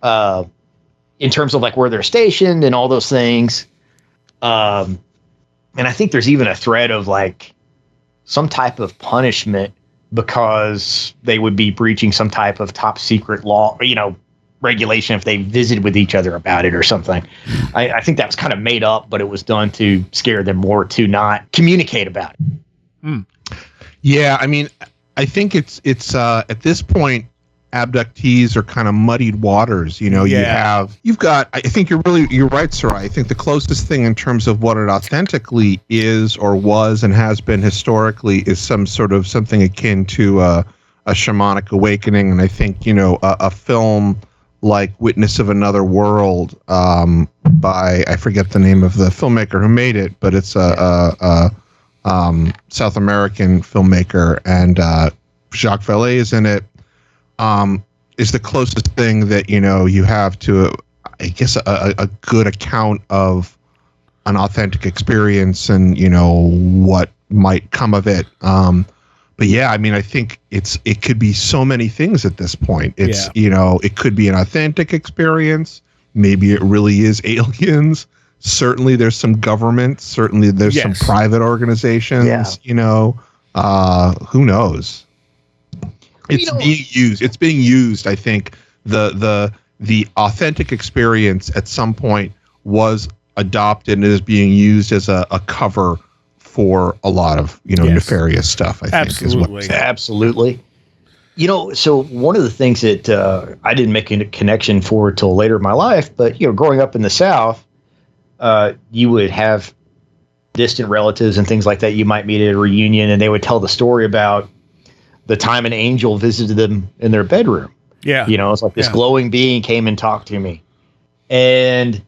In terms of like where they're stationed and all those things. And I think there's even a thread of like some type of punishment because they would be breaching some type of top secret law, regulation if they visited with each other about it or something. I think that was kind of made up, but it was done to scare them more to not communicate about it. Yeah, I mean, I think it's at this point, abductees are kind of muddied waters. You've got, I think you're right, Seriah. I think the closest thing in terms of what it authentically is or was and has been historically is something akin to a shamanic awakening. And I think, a film like Witness of Another World by, I forget the name of the filmmaker who made it, but it's a South American filmmaker, and Jacques Vallée is in it. Is the closest thing that you have to, I guess, a good account of an authentic experience and what might come of it. But yeah, I mean, I think it could be so many things at this point. It's it could be an authentic experience. Maybe it really is aliens. Certainly, there's some government. Certainly, there's some private organizations. Yeah. Who knows? It's being used. It's being used. I think the the authentic experience at some point was adopted and is being used as a cover for a lot of, nefarious stuff, I think. Absolutely. So one of the things that I didn't make a connection for till later in my life, but, growing up in the South, you would have distant relatives and things like that you might meet at a reunion, and they would tell the story about the time an angel visited them in their bedroom. Yeah. It's like this glowing being came and talked to me. And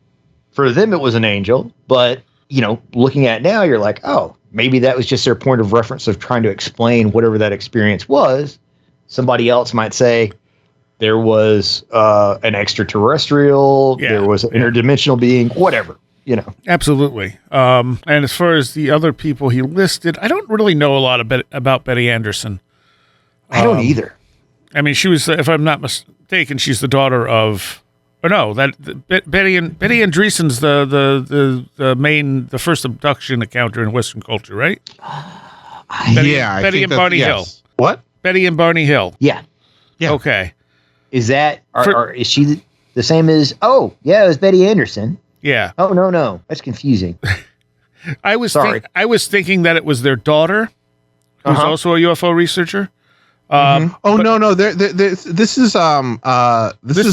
for them, it was an angel. But, looking at it now, you're like, oh, maybe that was just their point of reference of trying to explain whatever that experience was. Somebody else might say there was an extraterrestrial, there was an interdimensional being, whatever. Absolutely. And as far as the other people he listed, I don't really know a lot about Betty Anderson. I don't either. I mean, she was, if I'm not mistaken, she's the daughter of, Betty Andreessen's the first abduction encounter in Western culture, right? Betty and Barney Hill. What? Betty and Barney Hill. Yeah. Okay. Is that, is she the same as, it was Betty Anderson. Yeah. Oh, no. That's confusing. I was thinking that it was their daughter, who's also a UFO researcher. No. This is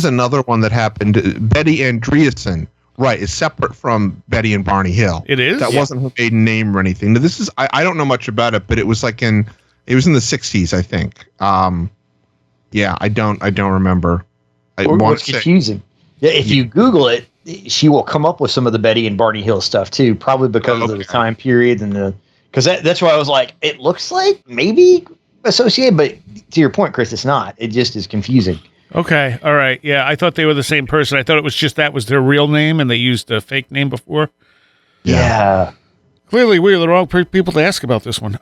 another one that happened. Betty Andreessen, right, is separate from Betty and Barney Hill. It is? That wasn't her maiden name or anything. Now, this is I don't know much about it, but it was in the 60s, I think. I don't remember. What's confusing? Yeah, if you Google it, she will come up with some of the Betty and Barney Hill stuff too, probably because of the time period and because that's why I was like, it looks like maybe associated, but to your point, Chris, it's not. It just is confusing. Okay, all right, yeah, I thought they were the same person. I thought it was just that was their real name and they used a fake name before. Yeah. Clearly, we are the wrong people to ask about this one.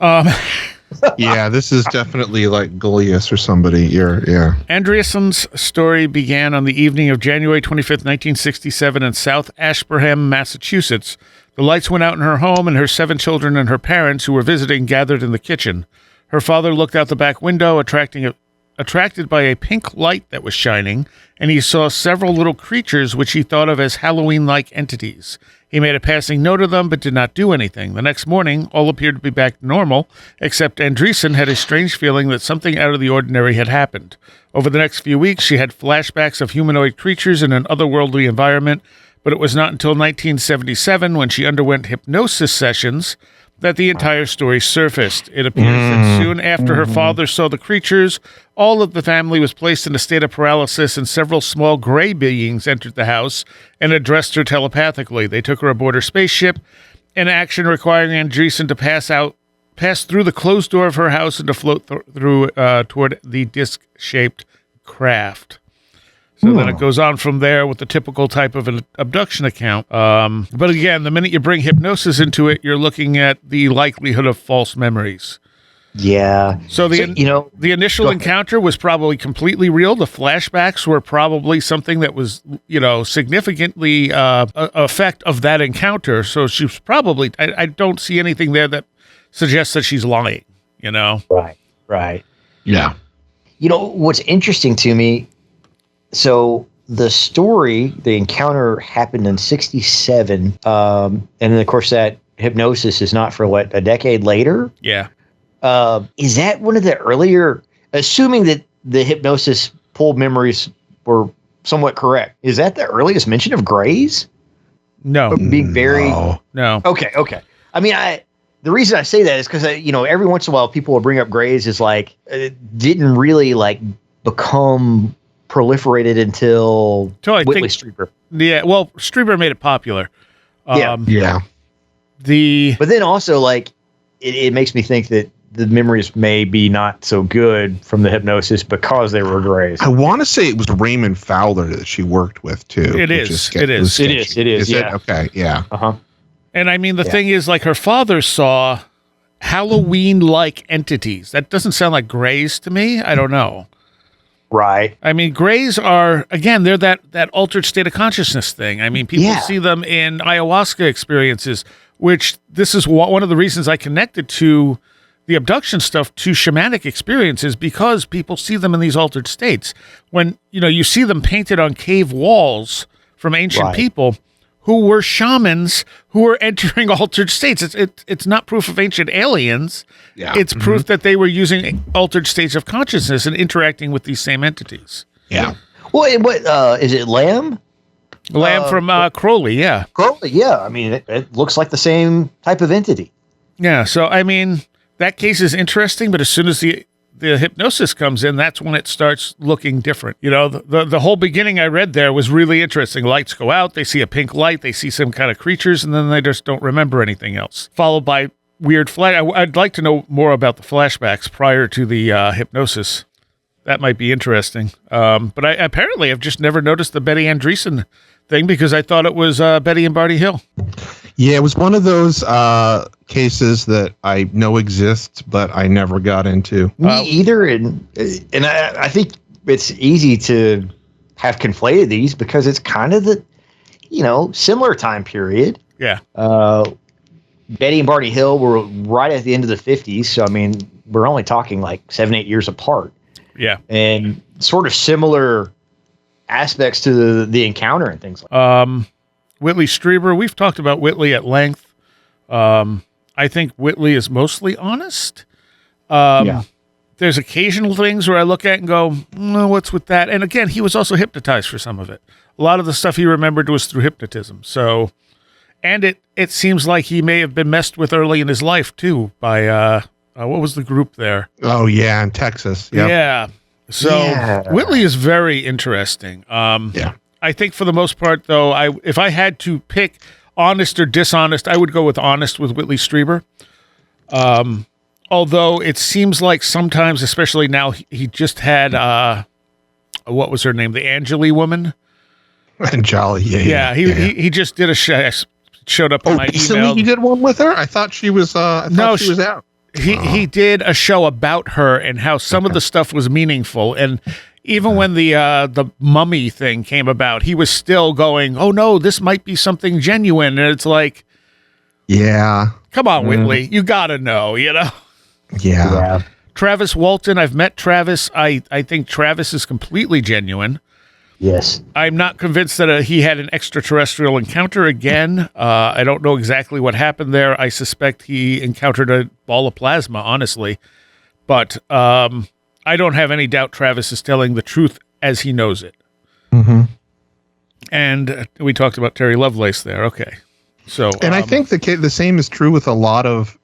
Yeah, this is definitely like Goliath or somebody. Andreessen's story began on the evening of January 25th, 1967 in South Ashburnham, Massachusetts. The lights went out in her home, and her 7 children and her parents, who were visiting, gathered in the kitchen. Her father looked out the back window, attracted by a pink light that was shining, and he saw several little creatures which he thought of as Halloween-like entities. He made a passing note of them, but did not do anything. The next morning, all appeared to be back to normal, except Andreessen had a strange feeling that something out of the ordinary had happened. Over the next few weeks, she had flashbacks of humanoid creatures in an otherworldly environment, but it was not until 1977, when she underwent hypnosis sessions, that the entire story surfaced. It appears that soon after her father saw the creatures, all of the family was placed in a state of paralysis, and several small gray beings entered the house and addressed her telepathically. They took her aboard her spaceship, an action requiring Andreessen to pass through the closed door of her house and to float through toward the disc-shaped craft. So then it goes on from there with the typical type of an abduction account. But again, the minute you bring hypnosis into it, you're looking at the likelihood of false memories. Yeah. So the initial encounter was probably completely real. The flashbacks were probably something that was, significantly effect of that encounter. So she was probably, I don't see anything there that suggests that she's lying, Right. Yeah. What's interesting to me, so the story, the encounter happened in 1967. And then, of course, that hypnosis is not for a decade later? Yeah. Is that one of the earlier, assuming that the hypnosis pulled memories were somewhat correct, is that the earliest mention of grays? No. Being very... No. Okay. I mean, the reason I say that is because, every once in a while people will bring up grays as it didn't really become proliferated until Whitley Strieber. Yeah, well, Strieber made it popular. Yeah. But then also, it makes me think that the memories may be not so good from the hypnosis because they were grays. I want to say it was Raymond Fowler that she worked with too. It is. It is. Is yeah. it? Okay. Yeah. And I mean, the thing is, her father saw Halloween-like entities. That doesn't sound like grays to me. I don't know. Right. I mean, grays are, again, they're that altered state of consciousness thing. I mean, people see them in ayahuasca experiences, which this is one of the reasons I connected to the abduction stuff to shamanic experiences because people see them in these altered states. When, you see them painted on cave walls from ancient people who were shamans who were entering altered states. It's not proof of ancient aliens. Yeah. It's proof that they were using altered states of consciousness and interacting with these same entities. Yeah. Well, what is it, Lamb? Lamb from Crowley, yeah. Crowley, yeah. I mean, it looks like the same type of entity. Yeah, so, I mean, that case is interesting, but as soon as the hypnosis comes in, that's when it starts looking different. The whole beginning I read there was really interesting. Lights go out, they see a pink light, they see some kind of creatures, and then they just don't remember anything else. Followed by weird I'd like to know more about the flashbacks prior to the hypnosis. That might be interesting. But apparently I've just never noticed the Betty Andreessen thing because I thought it was Betty and Barney Hill. Yeah, it was one of those cases that I know exists, but I never got into. Me either, and I think it's easy to have conflated these because it's kind of the, similar time period. Yeah. Betty and Barney Hill were right at the end of the 50s, so I mean, we're only talking like 7-8 years apart. Yeah. And sort of similar aspects to the encounter and things like that. Whitley Strieber, we've talked about Whitley at length. I think Whitley is mostly honest. There's occasional things where I look at and go, no, what's with that? And again, he was also hypnotized for some of it. A lot of the stuff he remembered was through hypnotism. So, and it seems like he may have been messed with early in his life too by, what was the group there? Oh yeah, in Texas. Yep. Yeah. So Whitley is very interesting. I think for the most part, though, if I had to pick honest or dishonest, I would go with honest with Whitley Strieber. Although it seems like sometimes, especially now, he just had, what was her name? The Anjali woman? Anjali, yeah. He just did a show. Showed up in my email. He did one with her? I thought she was, she was out. He did a show about her and how some of the stuff was meaningful. And even when the mummy thing came about, he was still going, oh no, this might be something genuine. And it's like, yeah, come on, Whitley, you gotta know, Yeah. Travis Walton, I've met Travis. I think Travis is completely genuine. Yes. I'm not convinced that he had an extraterrestrial encounter again. I don't know exactly what happened there. I suspect he encountered a ball of plasma, honestly. But I don't have any doubt Travis is telling the truth as he knows it. Mm-hmm. And we talked about Terry Lovelace there. Okay. So, and I think the same is true with a lot of,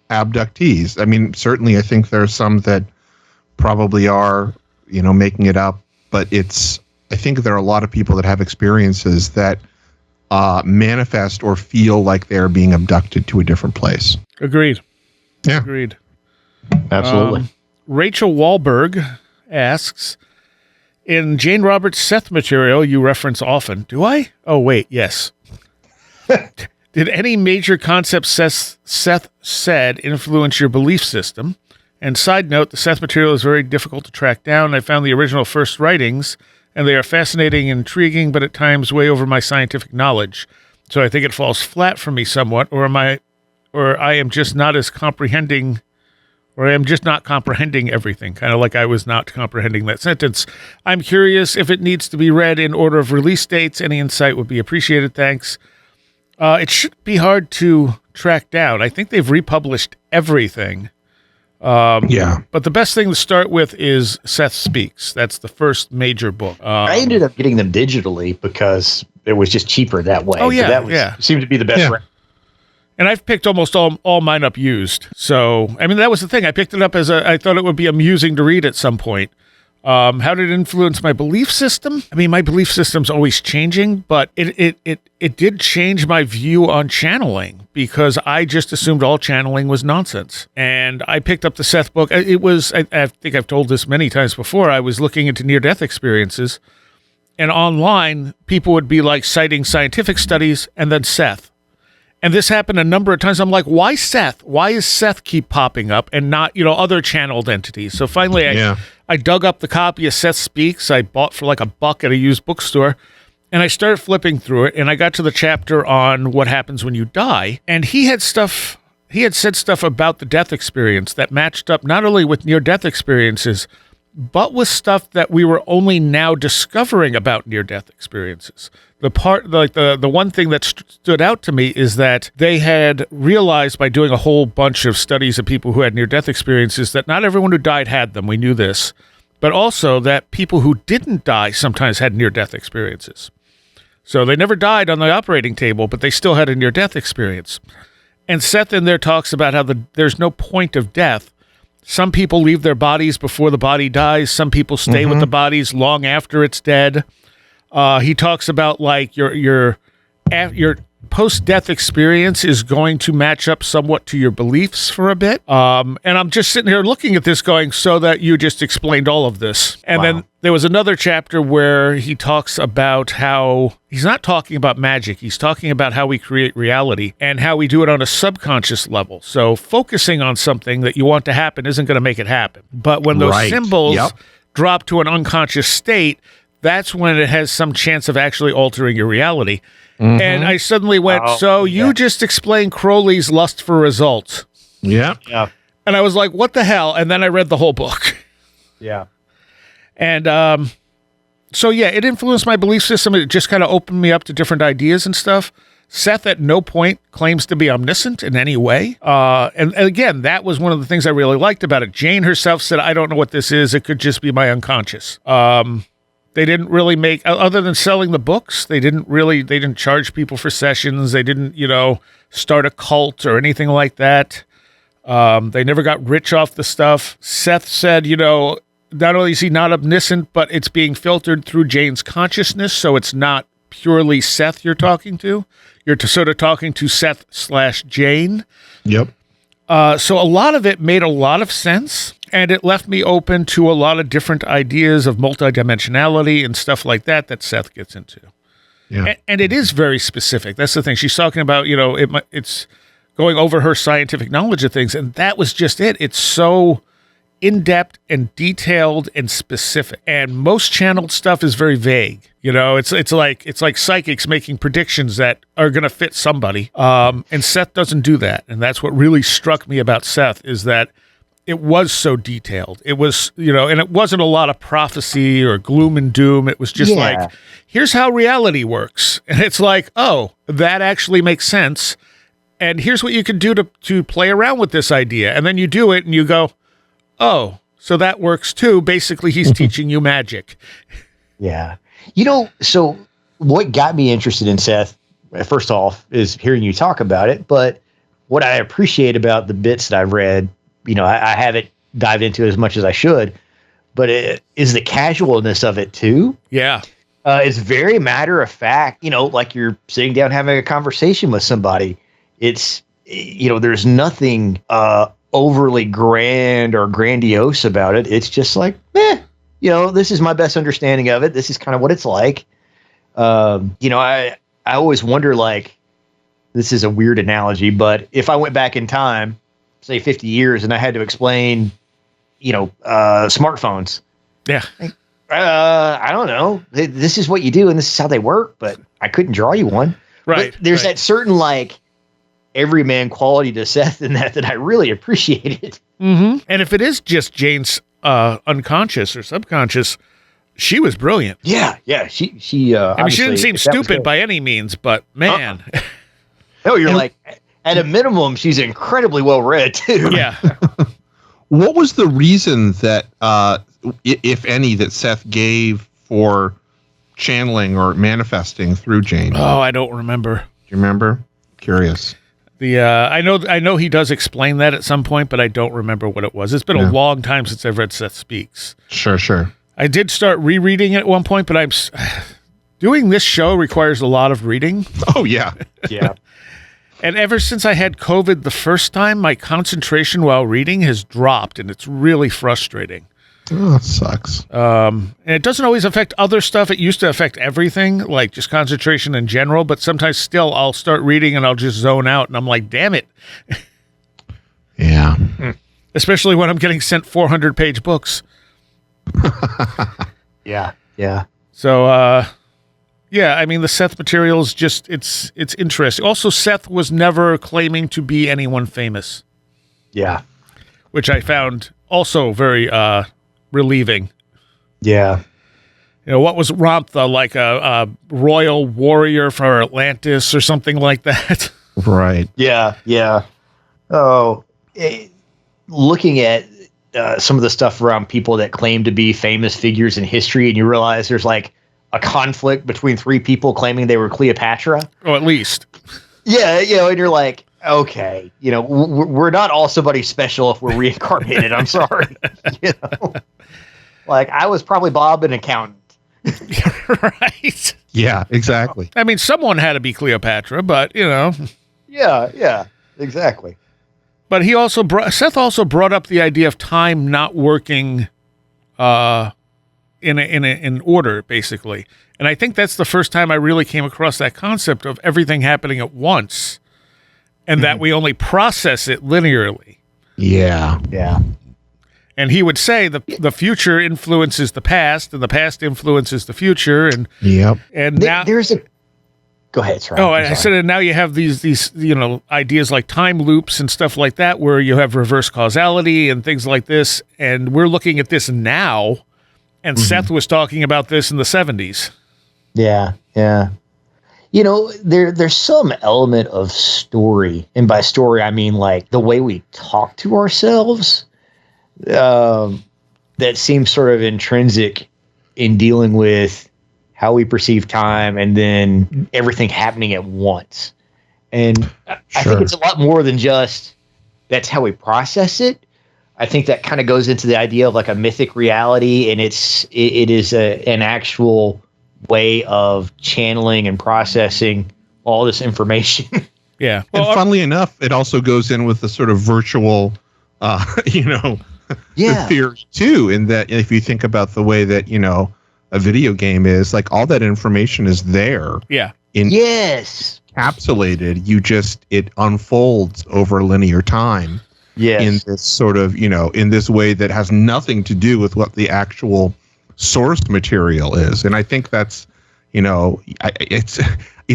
abductees. I mean, certainly I think there are some that probably are, making it up, but I think there are a lot of people that have experiences that manifest or feel like they're being abducted to a different place. Agreed. Yeah. Agreed. Absolutely. Rachel Wahlberg asks, in Jane Roberts' Seth material you reference often, do I? Oh, wait, yes. Did any major concepts Seth said influence your belief system? And side note, the Seth material is very difficult to track down. I found the original first writings, and they are fascinating and intriguing, but at times way over my scientific knowledge. So I think it falls flat for me somewhat, or I am just not comprehending everything, kind of like I was not comprehending that sentence. I'm curious if it needs to be read in order of release dates. Any insight would be appreciated. Thanks. It should be hard to track down. I think they've republished everything. But the best thing to start with is Seth Speaks. That's the first major book. I ended up getting them digitally because it was just cheaper that way. Oh, yeah, seemed to be the best. Yeah. And I've picked almost all mine up used. So, I mean, that was the thing. I picked it up I thought it would be amusing to read at some point. How did it influence my belief system? I mean, my belief system's always changing, but it did change my view on channeling because I just assumed all channeling was nonsense. And I picked up the Seth book. It was, I think I've told this many times before, I was looking into near-death experiences, and online, people would be like citing scientific studies and then Seth. And this happened a number of times. I'm like, why Seth? Why is Seth keep popping up and not, other channeled entities? So finally, I dug up the copy of Seth Speaks I bought for like $1 at a used bookstore, and I started flipping through it, and I got to the chapter on what happens when you die, and he had stuff he had said stuff about the death experience that matched up not only with near-death experiences, but with stuff that we were only now discovering about near-death experiences. The one thing that stood out to me is that they had realized by doing a whole bunch of studies of people who had near-death experiences that not everyone who died had them. We knew this. But also that people who didn't die sometimes had near-death experiences. So they never died on the operating table, but they still had a near-death experience. And Seth in there talks about how there's no point of death. Some people leave their bodies before the body dies. Some people stay with the bodies long after it's dead. He talks about like your post-death experience is going to match up somewhat to your beliefs for a bit. And I'm just sitting here looking at this going, so that you just explained all of this. And then there was another chapter where he talks about how he's not talking about magic. He's talking about how we create reality and how we do it on a subconscious level. So focusing on something that you want to happen isn't going to make it happen. But when those symbols drop to an unconscious state, that's when it has some chance of actually altering your reality. And I suddenly went, you just explained Crowley's lust for results. Yeah. And I was like, what the hell? And then I read the whole book. Yeah. And it influenced my belief system. It just kind of opened me up to different ideas and stuff. Seth at no point claims to be omniscient in any way. And again, that was one of the things I really liked about it. Jane herself said, I don't know what this is. It could just be my unconscious. They didn't really make, other than selling the books, they didn't charge people for sessions. They didn't, start a cult or anything like that. They never got rich off the stuff. Seth said, not only is he not omniscient, but it's being filtered through Jane's consciousness. So it's not purely Seth you're talking to. You're sort of talking to Seth/Jane. Yep. So a lot of it made a lot of sense. And it left me open to a lot of different ideas of multidimensionality and stuff like that Seth gets into. Yeah. And it is very specific. That's the thing. She's talking about, it's going over her scientific knowledge of things. And that was just it. It's so in-depth and detailed and specific. And most channeled stuff is very vague. It's like psychics making predictions that are going to fit somebody. And Seth doesn't do that. And that's what really struck me about Seth is that it was so detailed. It was, and it wasn't a lot of prophecy or gloom and doom. It was just like, here's how reality works. And it's like, oh, that actually makes sense. And here's what you can do to play around with this idea. And then you do it and you go, oh, so that works too. Basically, he's teaching you magic. Yeah. So what got me interested in Seth, first off, is hearing you talk about it. But what I appreciate about the bits that I've read, I haven't dived into it as much as I should, but it is the casualness of it too. Yeah. It's very matter of fact, like you're sitting down having a conversation with somebody. It's, there's nothing overly grand or grandiose about it. It's just like, this is my best understanding of it. This is kind of what it's like. I always wonder, like, this is a weird analogy, but if I went back in time, say 50 years, and I had to explain, smartphones. Yeah. I don't know. This is what you do, and this is how they work, but I couldn't draw you one. Right. But there's that certain, like, everyman quality to Seth in that I really appreciated. Mm-hmm. And if it is just Jane's unconscious or subconscious, she was brilliant. Yeah. She she didn't seem stupid by any means, but man. No, you're like, at a minimum, she's incredibly well read too. Yeah. What was the reason that, if any, that Seth gave for channeling or manifesting through Jane? Oh, I don't remember. Do you remember? Curious. I know he does explain that at some point, but I don't remember what it was. It's been a long time since I've read Seth Speaks. Sure. I did start rereading it at one point, but doing this show requires a lot of reading. Oh yeah. Yeah. And ever since I had COVID the first time, my concentration while reading has dropped, and it's really frustrating. Oh, that sucks. And it doesn't always affect other stuff. It used to affect everything, like just concentration in general, but sometimes still I'll start reading and I'll just zone out, and I'm like, damn it. Yeah. Especially when I'm getting sent 400-page books. Yeah. So, Yeah, I mean, the Seth material is just, it's interesting. Also, Seth was never claiming to be anyone famous. Yeah. Which I found also very relieving. Yeah. You know, what was Ramtha, like a royal warrior for Atlantis or something like that? Right. Yeah, yeah. Oh, looking at some of the stuff around people that claim to be famous figures in history, and you realize there's like a conflict between three people claiming they were Cleopatra. Oh, at least. Yeah, you know, and you're like, okay, you know, we're not all somebody special if we're reincarnated. I'm sorry. You know, like I was probably Bob, an accountant. Right. Yeah, exactly. I mean, someone had to be Cleopatra, but you know. Yeah, exactly. But Seth also brought up the idea of time not working in order, basically. And I think that's the first time I really came across that concept of everything happening at once, and that we only process it linearly. Yeah. Yeah. And he would say the future influences the past, and the past influences the future, and Yep. And now there's a. Go ahead, sorry. Oh, I said, and now you have these you know, ideas like time loops and stuff like that, where you have reverse causality and things like this, and we're looking at this now, and Seth was talking about this in the 70s. Yeah, yeah. You know, there's some element of story, and by story I mean like the way we talk to ourselves, that seems sort of intrinsic in dealing with how we perceive time and then everything happening at once. And I think it's a lot more than just that's how we process it. I think that kind of goes into the idea of like a mythic reality, and it is an actual way of channeling and processing all this information. Yeah. And funnily enough, it also goes in with the sort of virtual, you know, the theory too, in that if you think about the way that, you know, a video game is, like all that information is there. Yeah. Encapsulated. It unfolds over linear time. Yes. In this sort of, you know, in this way that has nothing to do with what the actual source material is. And I think that's, you know, it's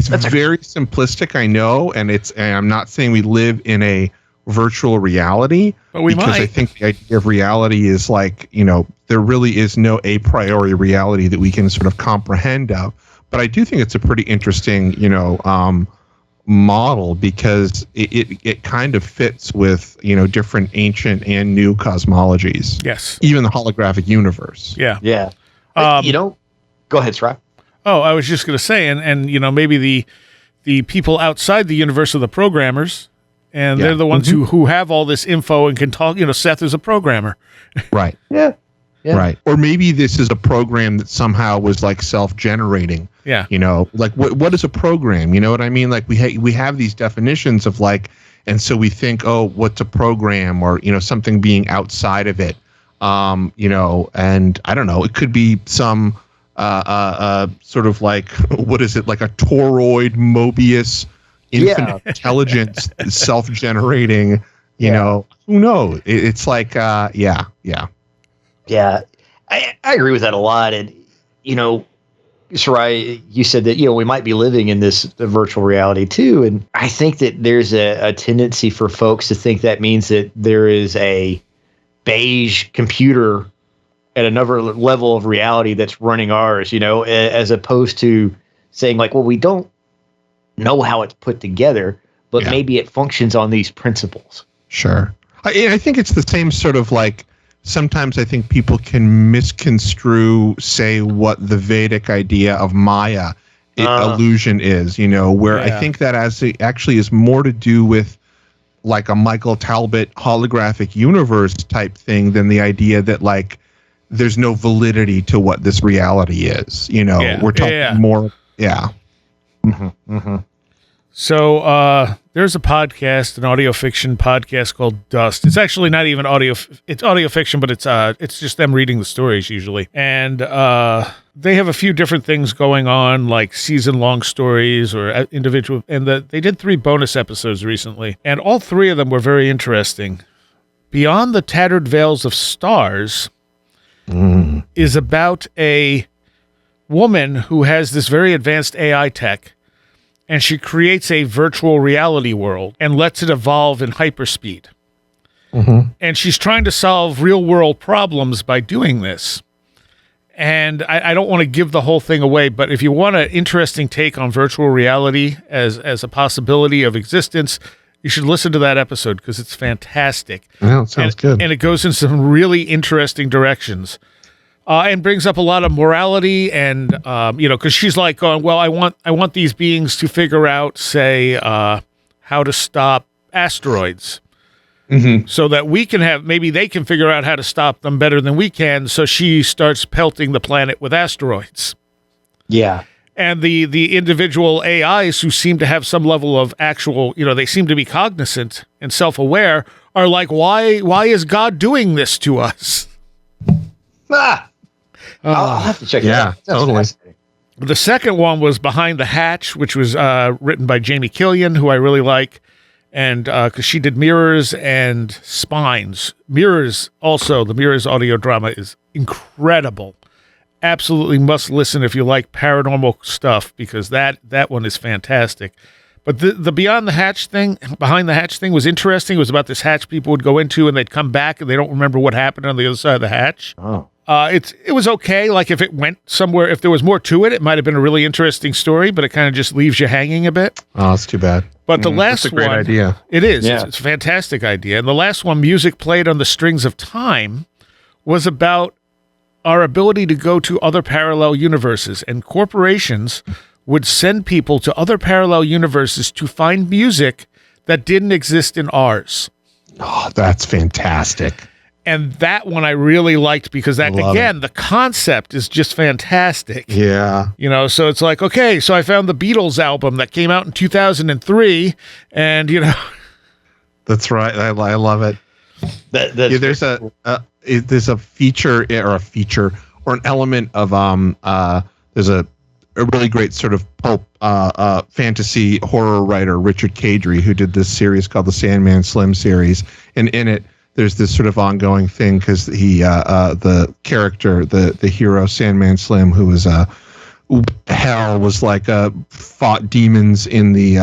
very simplistic, I know, and I'm not saying we live in a virtual reality, but we because might. I think the idea of reality is like, you know, there really is no a priori reality that we can sort of comprehend of. But I do think it's a pretty interesting, you know, model, because it kind of fits with, you know, different ancient and new cosmologies. Yes. Even the holographic universe. Yeah. Yeah. You know, go ahead, Sry. Oh, I was just going to say, and you know, maybe the people outside the universe are the programmers, and they're the ones who have all this info and can talk. You know, Seth is a programmer. Right. Yeah. Right. Or maybe this is a program that somehow was like self-generating. Yeah. You know, like what is a program? You know what I mean? Like we have these definitions of like, and so we think, oh, what's a program, or, you know, something being outside of it. You know, and I don't know, it could be some sort of like, what is it? Like a toroid Mobius infinite intelligence, self-generating, you know, who knows? It's like, yeah. I agree with that a lot. And, you know, Seriah, you said that, you know, we might be living in this virtual reality too. And I think that there's a tendency for folks to think that means that there is a beige computer at another level of reality that's running ours, you know, as opposed to saying like, well, we don't know how it's put together, but maybe it functions on these principles. Sure. I think it's the same sort of like, sometimes I think people can misconstrue, say, what the Vedic idea of Maya illusion is, you know, where I think that actually is more to do with like a Michael Talbot holographic universe type thing than the idea that like there's no validity to what this reality is. You know, we're talking more. Yeah. So there's a podcast, an audio fiction podcast called Dust. It's actually not even audio. It's audio fiction, but it's just them reading the stories usually. And they have a few different things going on, like season-long stories or individual. And they did 3 bonus episodes recently, and all 3 of them were very interesting. Beyond the Tattered Veils of Stars is about woman who has this very advanced AI tech, and she creates a virtual reality world and lets it evolve in hyperspeed. Mm-hmm. And she's trying to solve real world problems by doing this. And I don't want to give the whole thing away, but if you want an interesting take on virtual reality as a possibility of existence, you should listen to that episode because it's fantastic. Well, it sounds good. And it goes in some really interesting directions. And brings up a lot of morality and, because she's like going, well, I want these beings to figure out, say, how to stop asteroids. Mm-hmm. So that maybe they can figure out how to stop them better than we can. So she starts pelting the planet with asteroids. Yeah. And the individual AIs who seem to have some level of actual, they seem to be cognizant and self-aware are like, why is God doing this to us? I'll have to check it out. Yeah, totally. The second one was Behind the Hatch, which was written by Jamie Killen, who I really like. And because she did Mirrors and Spines. Mirrors also, the Mirrors audio drama is incredible. Absolutely must listen if you like paranormal stuff, because that one is fantastic. But the Behind the Hatch thing was interesting. It was about this hatch people would go into and they'd come back and they don't remember what happened on the other side of the hatch. Oh. It was okay. Like if it went somewhere, if there was more to it, it might have been a really interesting story, but it kind of just leaves you hanging a bit. Oh, that's too bad. But the last that's a great one, idea. It is. Yeah. It's a fantastic idea. And the last one, Music Played on the Strings of Time, was about our ability to go to other parallel universes, and corporations would send people to other parallel universes to find music that didn't exist in ours. Oh, that's fantastic. And that one I really liked because the concept is just fantastic. Yeah. So it's like, okay, so I found the Beatles album that came out in 2003 and, That's right. I love it. There's a feature or an element of there's a really great sort of pulp fantasy horror writer, Richard Kadrey, who did this series called the Sandman Slim series, and in it there's this sort of ongoing thing because he the character, the hero Sandman Slim, who was hell, was like fought demons in the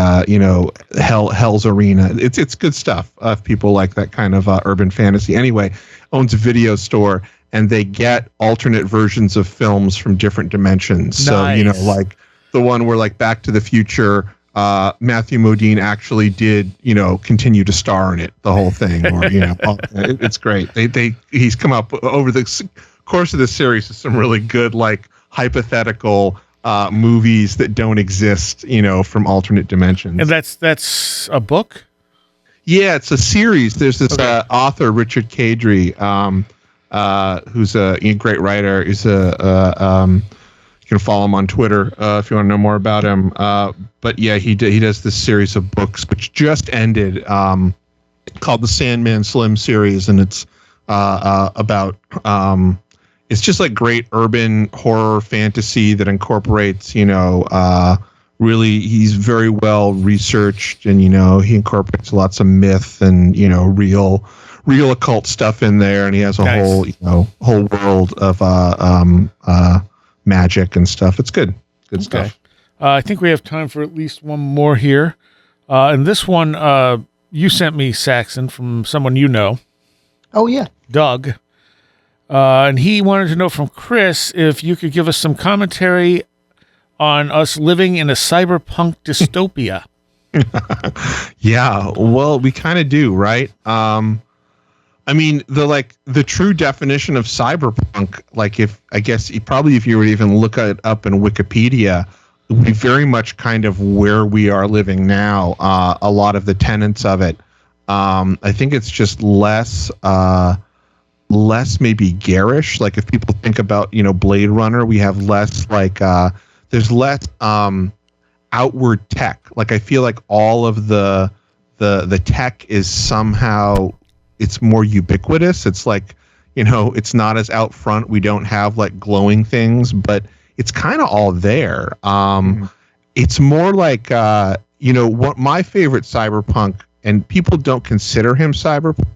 hell's arena. It's good stuff if people like that kind of urban fantasy. Anyway, owns a video store and they get alternate versions of films from different dimensions. Nice. So like the one where like Back to the Future, Matthew Modine actually did continue to star in it, the whole thing, or it's great. He's come up over the course of this series with some really good like hypothetical movies that don't exist, from alternate dimensions. And that's a book? Yeah, it's a series. There's this author, Richard Kadrey, who's a great writer. He's you can follow him on Twitter if you want to know more about him. But yeah, he does this series of books which just ended, called the Sandman Slim series, and it's about it's just like great urban horror fantasy that incorporates really, he's very well researched, and he incorporates lots of myth and real occult stuff in there, and he has a whole world of magic and stuff. It's good stuff. I think we have time for at least one more here, and this one you sent me, Saxon, from someone Oh yeah, Doug, and he wanted to know from Chris if you could give us some commentary on us living in a cyberpunk dystopia. Yeah, well, we kind of do, right? I mean, the true definition of cyberpunk, like if you would even look it up in Wikipedia, would be very much kind of where we are living now. A lot of the tenets of it. I think it's just less maybe garish. Like if people think about, Blade Runner, we have less there's less outward tech. Like I feel like all of the tech is somehow, it's more ubiquitous. It's like, it's not as out front. We don't have like glowing things, but it's kind of all there. It's more like, what my favorite cyberpunk, and people don't consider him cyberpunk,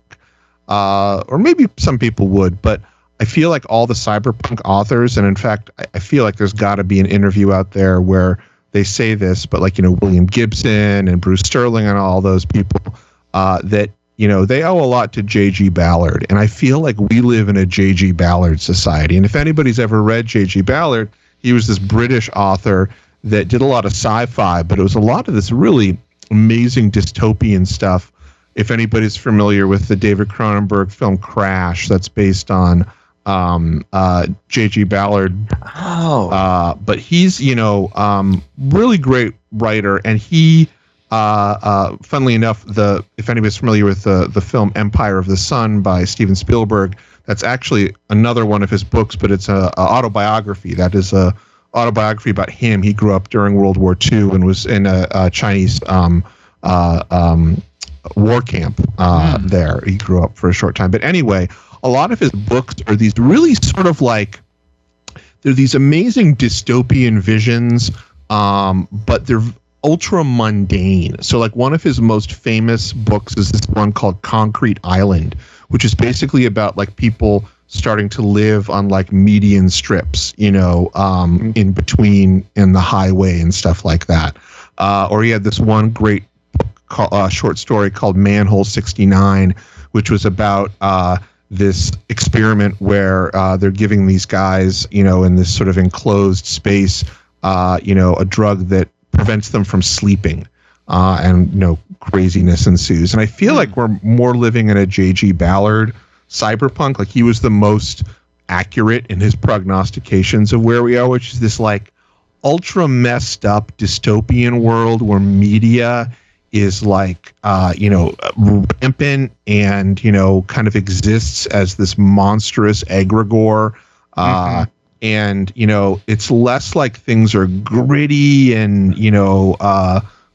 or maybe some people would, but I feel like all the cyberpunk authors, and in fact, I feel like there's got to be an interview out there where they say this, but like, William Gibson and Bruce Sterling and all those people, that, they owe a lot to J.G. Ballard. And I feel like we live in a J.G. Ballard society. And if anybody's ever read J.G. Ballard, he was this British author that did a lot of sci-fi, but it was a lot of this really amazing dystopian stuff. If anybody's familiar with the David Cronenberg film Crash, that's based on J.G. Ballard. Oh. But he's, really great writer. And he, funnily enough, if anybody's familiar with the film Empire of the Sun by Steven Spielberg, that's actually another one of his books, but it's a autobiography. That is a autobiography about him. He grew up during World War II and was in a Chinese war camp there. He grew up for a short time. But anyway, a lot of his books are these really sort of like, they're these amazing dystopian visions, but they're ultra mundane. So like one of his most famous books is this one called Concrete Island, which is basically about like people starting to live on like median strips, in between in the highway and stuff like that. Or he had this one great short story called Manhole 69, which was about this experiment where they're giving these guys, in this sort of enclosed space, a drug that prevents them from sleeping, and craziness ensues. And I feel like we're more living in a J.G. Ballard cyberpunk. Like he was the most accurate in his prognostications of where we are, which is this like ultra messed up dystopian world where media is like, rampant and, kind of exists as this monstrous egregore. And, it's less like things are gritty and,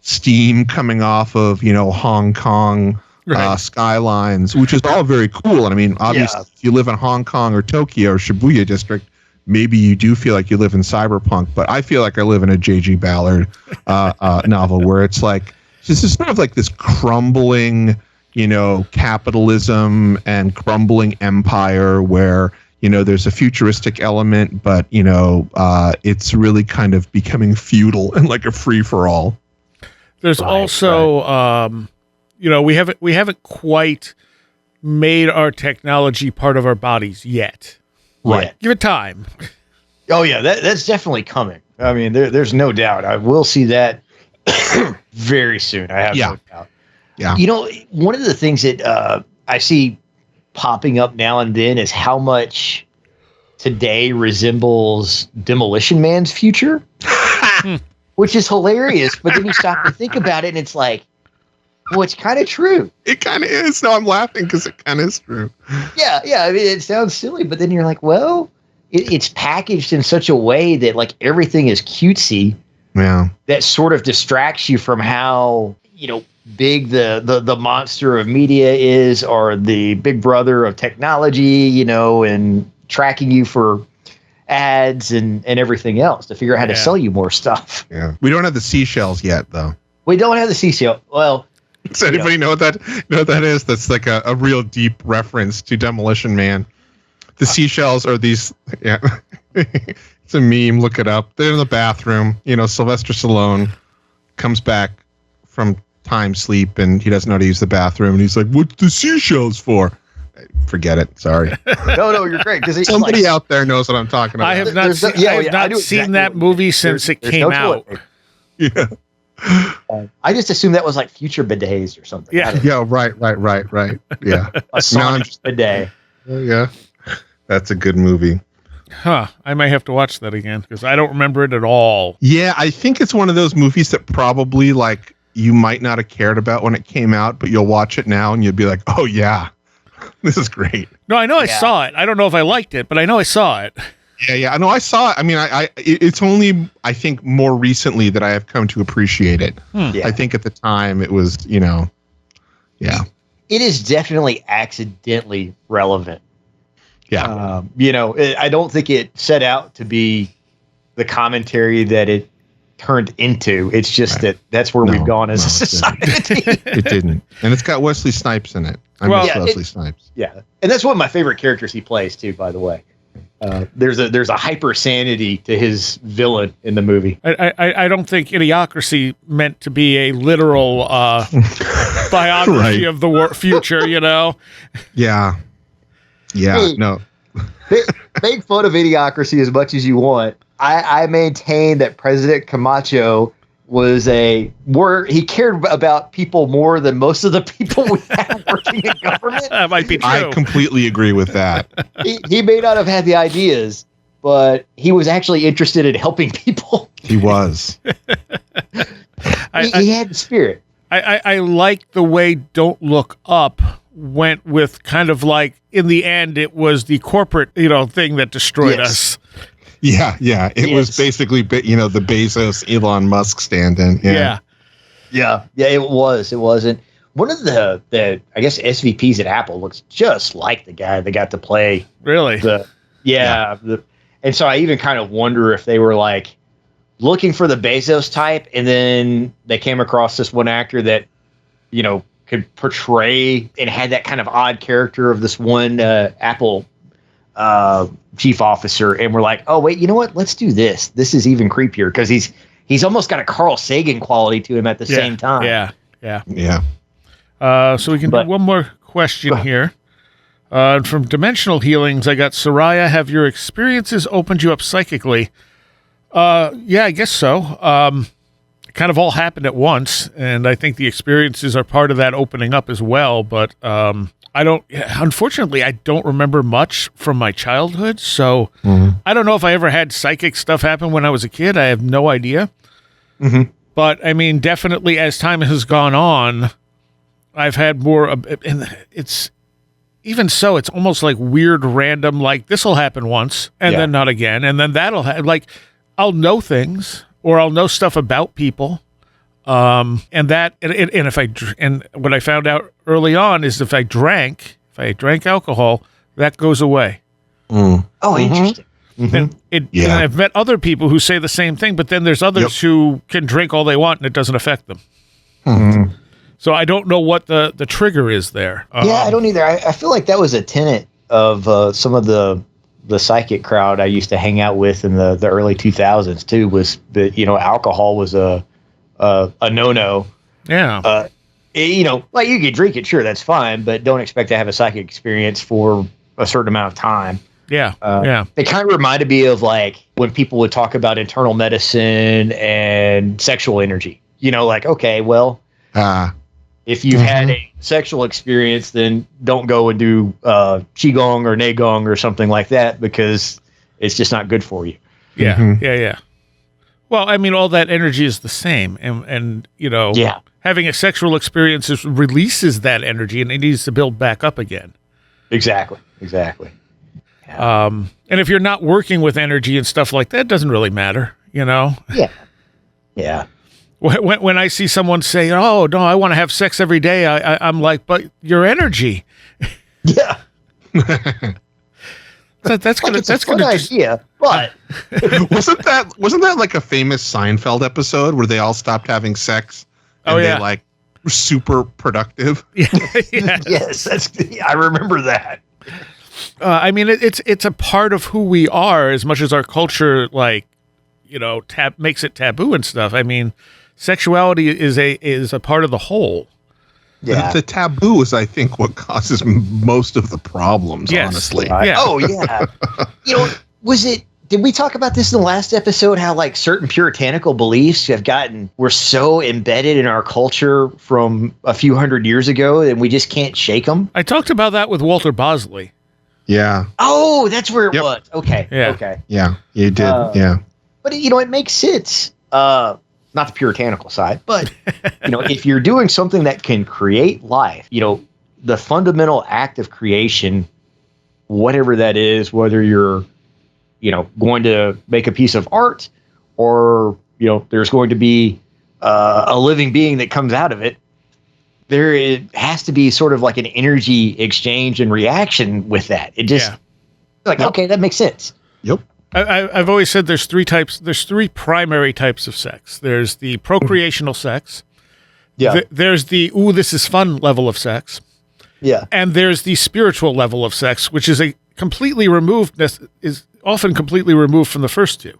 steam coming off of, Hong Kong skylines, which is all very cool. And I mean, obviously, if you live in Hong Kong or Tokyo or Shibuya district, maybe you do feel like you live in cyberpunk, but I feel like I live in a J.G. Ballard novel where it's like, this is sort of like this crumbling, capitalism and crumbling empire where, there's a futuristic element, but, it's really kind of becoming feudal and like a free for all. There's also, we haven't quite made our technology part of our bodies yet. Right. Give it time. Oh yeah, that's definitely coming. I mean, there's no doubt. I will see that very soon. I have no doubt. Yeah. One of the things that I see popping up now and then is how much today resembles Demolition Man's future, which is hilarious. But then you stop and think about it, and it's like, well, it's kind of true. It kind of is. No, I'm laughing because it kind of is true. Yeah. I mean, it sounds silly, but then you're like, well, it's packaged in such a way that like everything is cutesy. Yeah. That sort of distracts you from how, big the monster of media is, or the big brother of technology, and tracking you for ads and everything else to figure out how to sell you more stuff. Yeah. We don't have the seashells yet, though. We don't have the seashell. Well, does anybody know what that is? That's like a real deep reference to Demolition Man. The seashells are these, it's a meme. Look it up. They're in the bathroom. Sylvester Stallone comes back from time sleep and he doesn't know how to use the bathroom. And he's like, what's the seashells for? Forget it. Sorry. No, you're great. Somebody out there knows what I'm talking about. I have not seen that movie since it came out. Yeah. I just assumed that was like future bidets or something. Yeah. Right. Yeah. A sonic bidet. Yeah. That's a good movie. Huh. I might have to watch that again because I don't remember it at all. Yeah. I think it's one of those movies that probably like you might not have cared about when it came out, but you'll watch it now and you'll be like, oh yeah, this is great. No, I know I saw it. I don't know if I liked it, but I know I saw it. Yeah. No, I saw it. I mean, it's only, I think, more recently that I have come to appreciate it. I think at the time it was, yeah. It is definitely accidentally relevant. Yeah. I don't think it set out to be the commentary that it turned into. It's just that's where we've gone as a society. It didn't. And it's got Wesley Snipes in it. I miss Wesley Snipes. Yeah, and that's one of my favorite characters he plays too. By the way, there's a hyper sanity to his villain in the movie. I don't think Idiocracy meant to be a literal biography of the future. You know. Yeah. Yeah. Hey, no. Make fun of Idiocracy as much as you want. I maintain that President Camacho was he cared about people more than most of the people we have working in government. That might be true. I completely agree with that. He may not have had the ideas, but he was actually interested in helping people. He was. He had the spirit. I like the way Don't Look Up went with kind of like, in the end, it was the corporate, thing that destroyed us. Yeah. It was basically, the Bezos, Elon Musk stand-in. Yeah. It was. It wasn't. One of the I guess SVPs at Apple looks just like the guy that got to play. Really? And so I even kind of wonder if they were like looking for the Bezos type, and then they came across this one actor that, could portray and had that kind of odd character of this one Apple chief officer, and we're like, oh wait, you know what? Let's do this. This is even creepier because he's almost got a Carl Sagan quality to him at the same time. Yeah. So we can do one more question here. From Dimensional Healings, I got Seriah. Have your experiences opened you up psychically? Yeah, I guess so. It kind of all happened at once, and I think the experiences are part of that opening up as well. But unfortunately, I don't remember much from my childhood, so I don't know if I ever had psychic stuff happen when I was a kid. I have no idea. Mm-hmm. But I mean, definitely as time has gone on, I've had more, and it's even so, it's almost like weird, random, like this will happen once and then not again. And then that'll like, I'll know things or I'll know stuff about people. And what I found out early on is if I drank alcohol, that goes away. Oh, interesting. And I've met other people who say the same thing, but then there's others who can drink all they want and it doesn't affect them. Mm-hmm. So I don't know what the trigger is there. I don't either. I feel like that was a tenet of some of the psychic crowd I used to hang out with in the early 2000s too, was that, alcohol was a no-no. Yeah. Like you could drink it, sure, that's fine, but don't expect to have a psychic experience for a certain amount of time. Yeah. It kind of reminded me of like when people would talk about internal medicine and sexual energy. Like, okay, well, if you've had a sexual experience, then don't go and do qigong or neigong or something like that because it's just not good for you. Yeah, yeah. Well, I mean, all that energy is the same, and having a sexual experience releases that energy, and it needs to build back up again. Exactly. Yeah. And if you're not working with energy and stuff like that, it doesn't really matter, Yeah. When I see someone say, "Oh no, I want to have sex every day," I'm like, "But your energy." Yeah. That's gonna idea, but wasn't that like a famous Seinfeld episode where they all stopped having sex and they like were super productive? Yes, I remember that. I mean, it's a part of who we are as much as our culture, like, makes it taboo and stuff. I mean, sexuality is a part of the whole. Yeah. The taboo is, I think, what causes most of the problems, honestly. Yeah. Oh, yeah. Did we talk about this in the last episode, how like certain puritanical beliefs were so embedded in our culture from a few hundred years ago that we just can't shake them? I talked about that with Walter Bosley. Yeah. Oh, that's where it was. Okay. Yeah. Okay. Yeah, you did. But, it makes sense. Not the puritanical side, but, if you're doing something that can create life, the fundamental act of creation, whatever that is, whether you're, going to make a piece of art or, there's going to be a living being that comes out of it, it has to be sort of like an energy exchange and reaction with that. It just okay, that makes sense. Yep. I've always said there's three primary types of sex. There's the procreational sex. Yeah. There's the, ooh, this is fun level of sex. Yeah. And there's the spiritual level of sex, which is is often completely removed from the first two.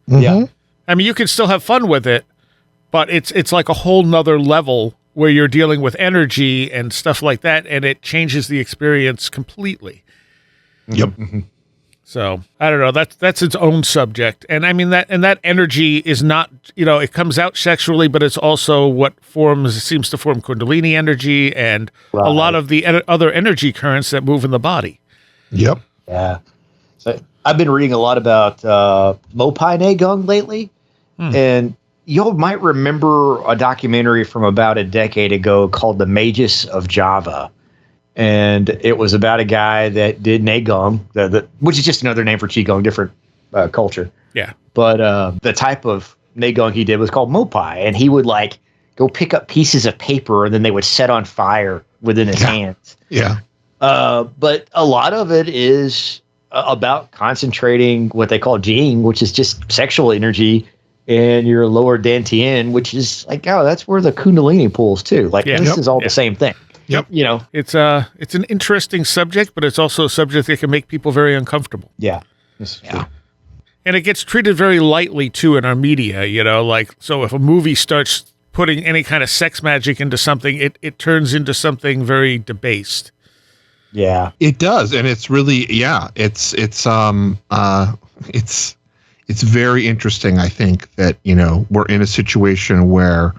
Mm-hmm. Yeah. I mean, you can still have fun with it, but it's like a whole nother level where you're dealing with energy and stuff like that, and it changes the experience completely. Yep. Mm-hmm. So I don't know. That's its own subject, and I mean that energy is not, it comes out sexually, but it's also what seems to form Kundalini energy and a lot of the other energy currents that move in the body. Yep. Yeah. So I've been reading a lot about Mo-Pai Negung lately, and you might remember a documentary from about a decade ago called The Magus of Java. And it was about a guy that did Negung, which is just another name for Qigong, different culture. Yeah. But the type of Negung he did was called Mo-Pai. And he would go pick up pieces of paper and then they would set on fire within his hands. Yeah. But a lot of it is about concentrating what they call Jing, which is just sexual energy, and your lower Dantian, which is that's where the Kundalini pulls too. This is all the same thing. Yep. It's an interesting subject, but it's also a subject that can make people very uncomfortable. Yeah. And it gets treated very lightly too in our media, so if a movie starts putting any kind of sex magic into something, it turns into something very debased. Yeah. It does, and it's really it's very interesting, I think, that we're in a situation where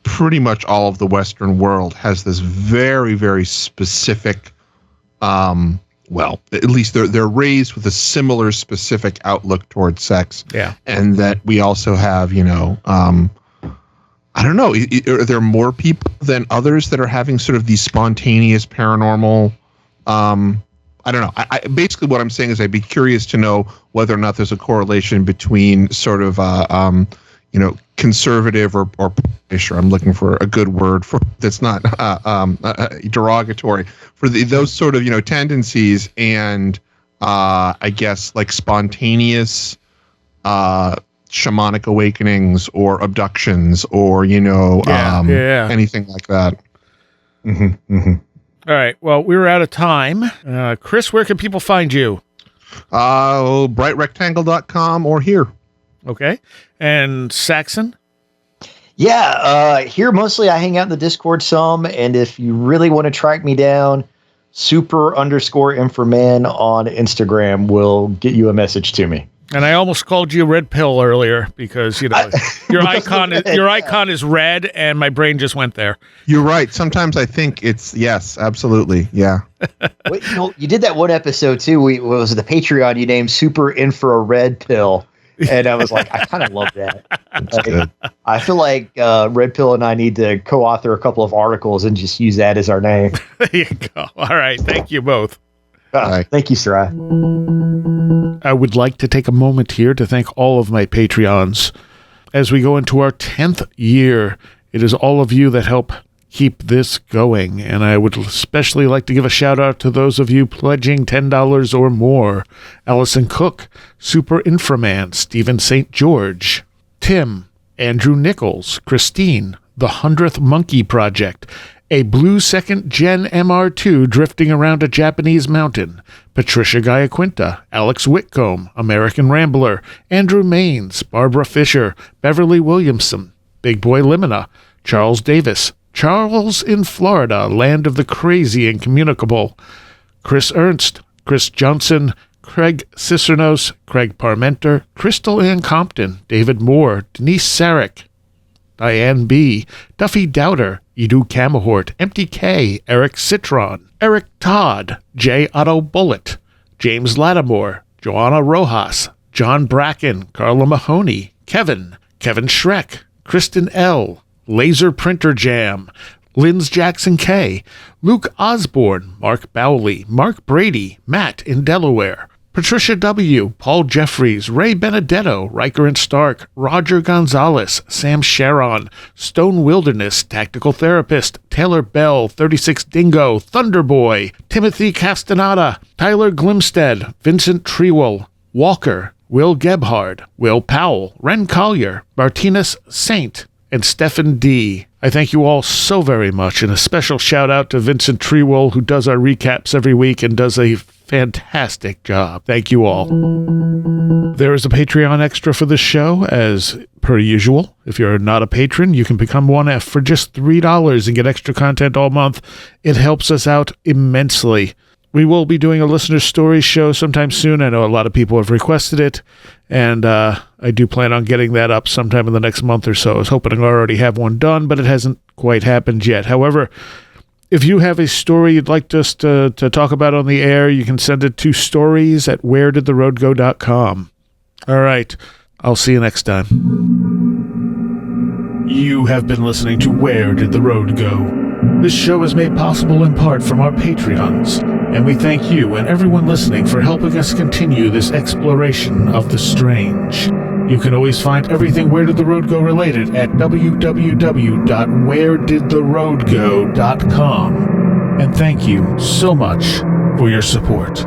pretty much all of the Western world has this very, very specific, at least they're raised with a similar specific outlook towards sex. Yeah. And that we also have, I don't know, are there more people than others that are having sort of these spontaneous paranormal, I don't know. I basically what I'm saying is I'd be curious to know whether or not there's a correlation between sort of, conservative or sure, I'm looking for a good word for that's not derogatory for those sort of tendencies and I guess spontaneous shamanic awakenings or abductions or anything like that. Mm-hmm, mm-hmm. All right. Well, we were out of time. Chris, where can people find you? Brightrectangle.com or here. Okay. And Saxon? Yeah, here mostly I hang out in the Discord some, and if you really want to track me down, super_Inframan on Instagram will get you a message to me. And I almost called you Red Pill earlier because your icon is red, and my brain just went there. You're right. Sometimes I think it's yes, absolutely, yeah. Wait, you did that one episode too. It was the Patreon. You named Super Infrared Pill. And I was like, I kind of love that. I feel like Red Pill and I need to co-author a couple of articles and just use that as our name. There you go. All right. Thank you both. Thank you, Seriah. I would like to take a moment here to thank all of my Patreons. As we go into our 10th year, it is all of you that help keep this going. And I would especially like to give a shout out to those of you pledging $10 or more. Allison Cook, Super Inframan, Stephen St. George, Tim, Andrew Nichols, Christine, The 100th Monkey Project, a blue 2nd Gen MR2 drifting around a Japanese mountain, Patricia Giaquinta, Alex Whitcomb, American Rambler, Andrew Maines, Barbara Fisher, Beverly Williamson, Big Boy Limina, Charles Davis, Charles in Florida, land of the crazy and communicable, Chris Ernst, Chris Johnson, Craig Cicernos, Craig Parmenter, Crystal Ann Compton, David Moore, Denise Sarek, Diane B., Duffy Dowder, Edu Camahort, Empty K, Eric Citron, Eric Todd, J. Otto Bullitt, James Lattimore, Joanna Rojas, John Bracken, Carla Mahoney, Kevin Schreck, Kristen L., Laser Printer Jam, Linz Jackson K., Luke Osborne, Mark Bowley, Mark Brady, Matt in Delaware, Patricia W., Paul Jeffries, Ray Benedetto, Riker and Stark, Roger Gonzalez, Sam Sharon, Stone Wilderness, Tactical Therapist, Taylor Bell, 36 Dingo, Thunderboy, Timothy Castaneda, Tyler Glimstead, Vincent Trewell, Walker, Will Gebhard, Will Powell, Ren Collier, Martinez Saint, and Stephen D. I thank you all so very much, and a special shout out to Vincent Treewell, who does our recaps every week and does a fantastic job. Thank you all. There is a Patreon extra for this show, as per usual. If you're not a patron, you can become one for just $3 and get extra content all month. It helps us out immensely. We will be doing a listener story show sometime soon. I know a lot of people have requested it, and I do plan on getting that up sometime in the next month or so. I was hoping to already have one done, but it hasn't quite happened yet. However, if you have a story you'd like us to talk about on the air, you can send it to stories@wheredidtheroadgo.com. All right. I'll see you next time. You have been listening to Where Did the Road Go? This show is made possible in part from our Patreons, and we thank you and everyone listening for helping us continue this exploration of the strange. You can always find everything Where Did the Road Go related at www.wheredidtheroadgo.com. And thank you so much for your support.